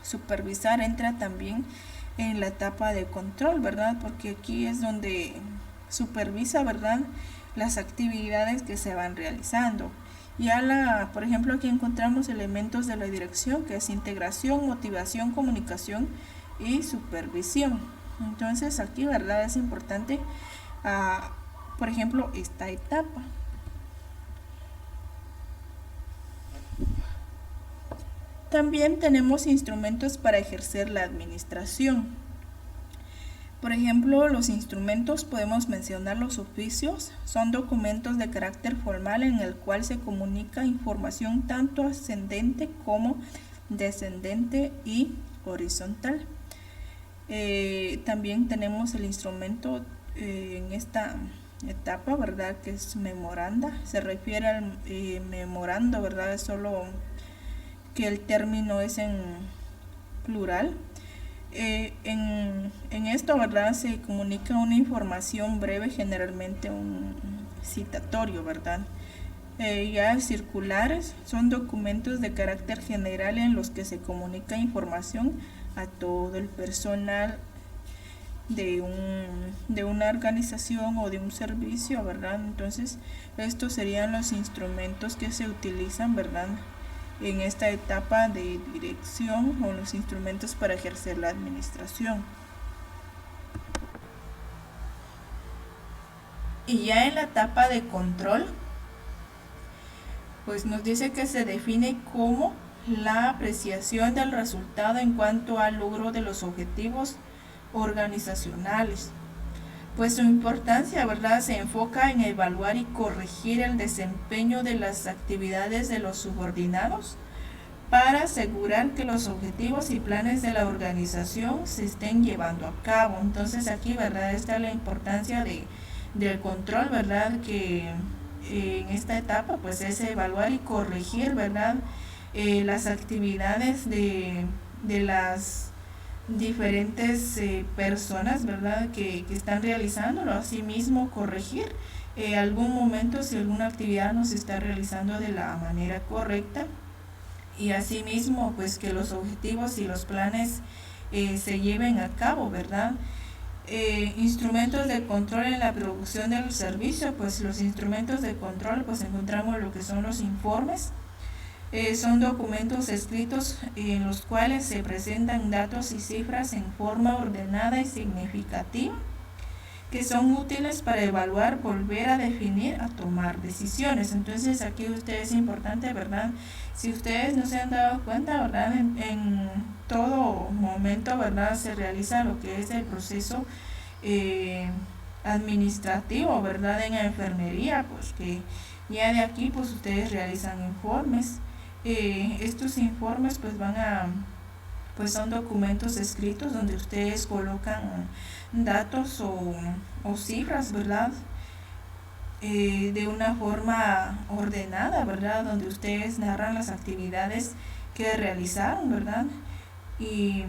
Supervisar entra también en la etapa de control, ¿verdad? Porque aquí es donde supervisa, ¿verdad?, las actividades que se van realizando. Por ejemplo, aquí encontramos elementos de la dirección, que es integración, motivación, comunicación y supervisión. Entonces aquí, ¿verdad?, es importante, por ejemplo, esta etapa. También tenemos instrumentos para ejercer la administración. Por ejemplo, los instrumentos podemos mencionar los oficios. Son documentos de carácter formal en el cual se comunica información tanto ascendente como descendente y horizontal. También tenemos el instrumento en esta etapa, ¿verdad?, que es memoranda. Se refiere al memorando, ¿verdad?, es solo que el término es en plural. En esto, ¿verdad?, se comunica una información breve, generalmente un citatorio, ¿verdad? Ya circulares son documentos de carácter general en los que se comunica información a todo el personal de una organización o de un servicio, ¿verdad? Entonces, estos serían los instrumentos que se utilizan, ¿verdad?, en esta etapa de dirección, o los instrumentos para ejercer la administración. Y ya en la etapa de control, pues nos dice que se define como la apreciación del resultado en cuanto al logro de los objetivos organizacionales. Pues su importancia, ¿verdad?, se enfoca en evaluar y corregir el desempeño de las actividades de los subordinados para asegurar que los objetivos y planes de la organización se estén llevando a cabo. Entonces aquí, ¿verdad?, está la importancia del control, ¿verdad?, que en esta etapa pues es evaluar y corregir, ¿verdad?, las actividades de las diferentes personas, ¿verdad?, que están realizándolo. Asimismo, corregir algún momento si alguna actividad no se está realizando de la manera correcta, y asimismo pues que los objetivos y los planes se lleven a cabo, ¿verdad? Instrumentos de control en la producción del servicio. Pues los instrumentos de control, pues encontramos lo que son los informes. Son documentos escritos en los cuales se presentan datos y cifras en forma ordenada y significativa, que son útiles para evaluar, volver a definir, a tomar decisiones. Entonces aquí es importante, ¿verdad? Si ustedes no se han dado cuenta, ¿verdad?, en todo momento, ¿verdad?, se realiza lo que es el proceso administrativo, ¿verdad?, en la enfermería, pues que ya de aquí pues ustedes realizan informes. Estos informes pues son documentos escritos donde ustedes colocan datos o cifras, ¿verdad?, de una forma ordenada, ¿verdad?, donde ustedes narran las actividades que realizaron, ¿verdad?, y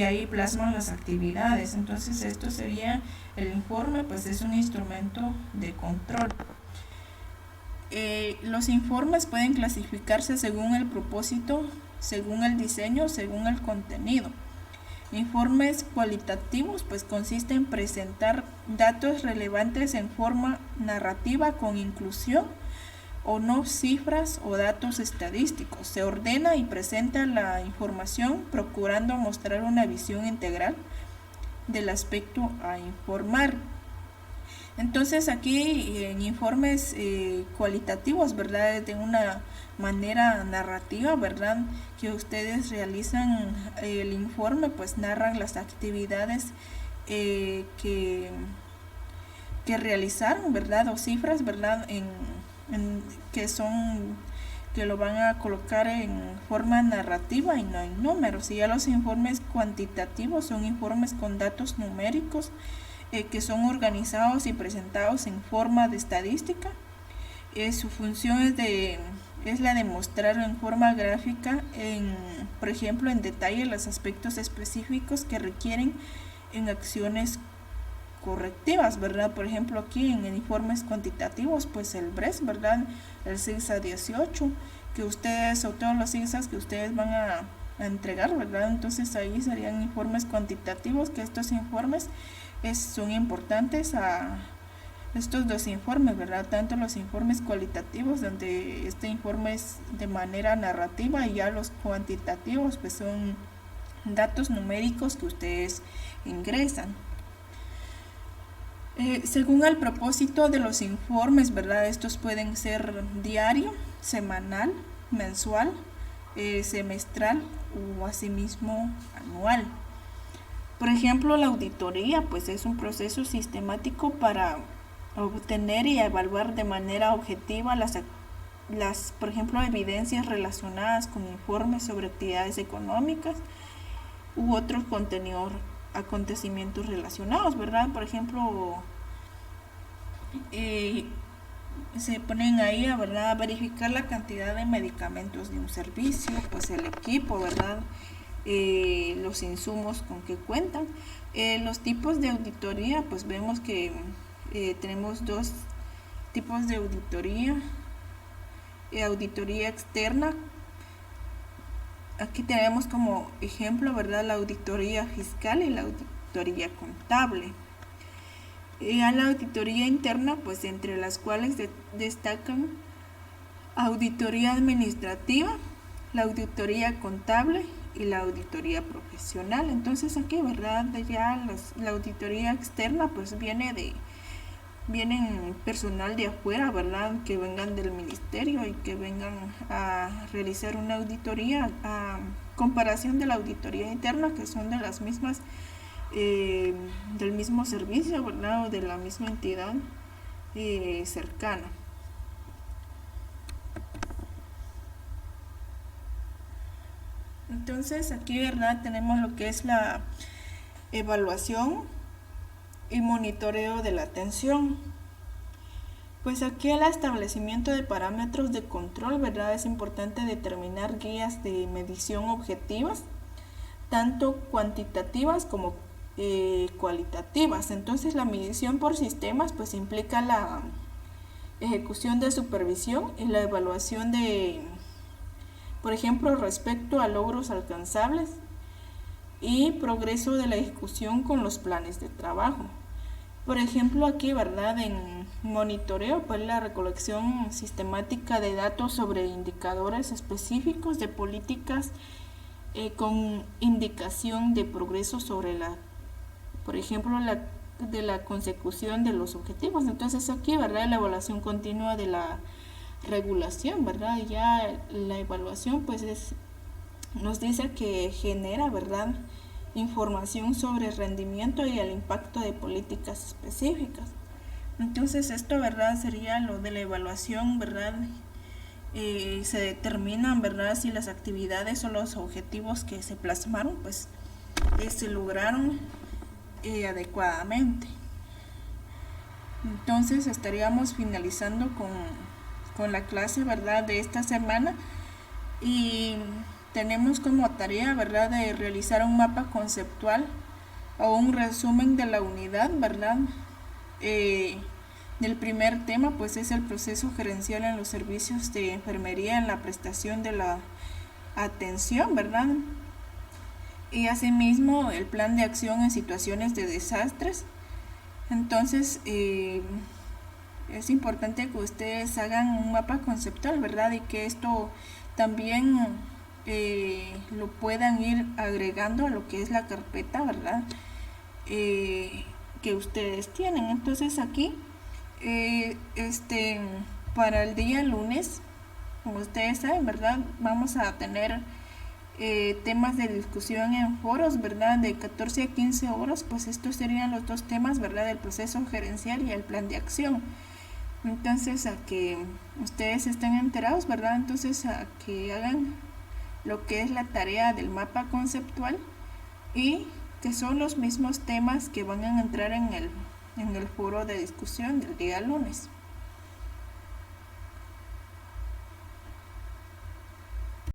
ahí plasman las actividades. Entonces esto sería el informe, pues es un instrumento de control. Los informes pueden clasificarse según el propósito, según el diseño, según el contenido. Informes cualitativos pues consiste en presentar datos relevantes en forma narrativa con inclusión o no cifras o datos estadísticos. Se ordena y presenta la información procurando mostrar una visión integral del aspecto a informar. Entonces aquí en informes cualitativos, ¿verdad?, de una manera narrativa, ¿verdad?, que ustedes realizan el informe, pues narran las actividades que realizaron, ¿verdad?, o cifras, ¿verdad?, que son que lo van a colocar en forma narrativa y no en números. Y ya los informes cuantitativos son informes con datos numéricos que son organizados y presentados en forma de estadística. Su función es la de mostrar en forma gráfica, por ejemplo, en detalle los aspectos específicos que requieren en acciones correctivas, ¿verdad? Por ejemplo, aquí en informes cuantitativos, pues el BRES, ¿verdad? El CIGSA 18, que ustedes, o todos los CIGSAs que ustedes van a entregar, ¿verdad? Entonces ahí serían informes cuantitativos, que estos informes son importantes a estos dos informes, ¿verdad? Tanto los informes cualitativos, donde este informe es de manera narrativa, y ya los cuantitativos, pues son datos numéricos que ustedes ingresan. Según el propósito de los informes, ¿verdad? Estos pueden ser diario, semanal, mensual, semestral o asimismo anual. Por ejemplo, la auditoría, pues es un proceso sistemático para obtener y evaluar de manera objetiva las, por ejemplo, evidencias relacionadas con informes sobre actividades económicas u otros contenidos, acontecimientos relacionados, ¿verdad? Por ejemplo, se ponen ahí, ¿verdad?, a verificar la cantidad de medicamentos de un servicio, pues el equipo, ¿verdad?, los insumos con que cuentan. Los tipos de auditoría, pues vemos que tenemos dos tipos de auditoría. Auditoría externa. Aquí tenemos como ejemplo, ¿verdad?, la auditoría fiscal y la auditoría contable. A la auditoría interna, pues entre las cuales destacan auditoría administrativa, la auditoría contable y la auditoría profesional. Entonces aquí, ¿verdad?, ya la auditoría externa, pues vienen personal de afuera, ¿verdad?, que vengan del ministerio y que vengan a realizar una auditoría a comparación de la auditoría interna, que son de las mismas, del mismo servicio, ¿verdad?, o de la misma entidad cercana. Entonces aquí, ¿verdad?, tenemos lo que es la evaluación y monitoreo de la atención. Pues aquí el establecimiento de parámetros de control, ¿verdad?, es importante determinar guías de medición objetivas, tanto cuantitativas como cualitativas. Entonces la medición por sistemas pues implica la ejecución de supervisión y la evaluación de, por ejemplo, respecto a logros alcanzables y progreso de la ejecución con los planes de trabajo. Por ejemplo, aquí, ¿verdad?, en monitoreo, pues la recolección sistemática de datos sobre indicadores específicos de políticas con indicación de progreso sobre por ejemplo, de la consecución de los objetivos. Entonces aquí, ¿verdad?, la evaluación continua de la regulación, ¿verdad? Ya la evaluación pues nos dice que genera, ¿verdad?, información sobre el rendimiento y el impacto de políticas específicas. Entonces esto, ¿verdad?, sería lo de la evaluación, ¿verdad? Se determinan, ¿verdad?, si las actividades o los objetivos que se plasmaron pues se lograron adecuadamente. Entonces estaríamos finalizando con la clase, ¿verdad?, de esta semana, y tenemos como tarea, ¿verdad?, de realizar un mapa conceptual o un resumen de la unidad, ¿verdad? Del primer tema pues es el proceso gerencial en los servicios de enfermería en la prestación de la atención, ¿verdad? Y asimismo el plan de acción en situaciones de desastres. Entonces es importante que ustedes hagan un mapa conceptual, ¿verdad?, y que esto también lo puedan ir agregando a lo que es la carpeta, ¿verdad?, que ustedes tienen. Entonces aquí para el día lunes, como ustedes saben, ¿verdad?, vamos a tener temas de discusión en foros, ¿verdad?, de 14 a 15 horas. Pues estos serían los dos temas, ¿verdad?, del proceso gerencial y el plan de acción. Entonces, a que ustedes estén enterados, ¿verdad? Entonces, a que hagan lo que es la tarea del mapa conceptual y que son los mismos temas que van a entrar en el foro de discusión del día lunes.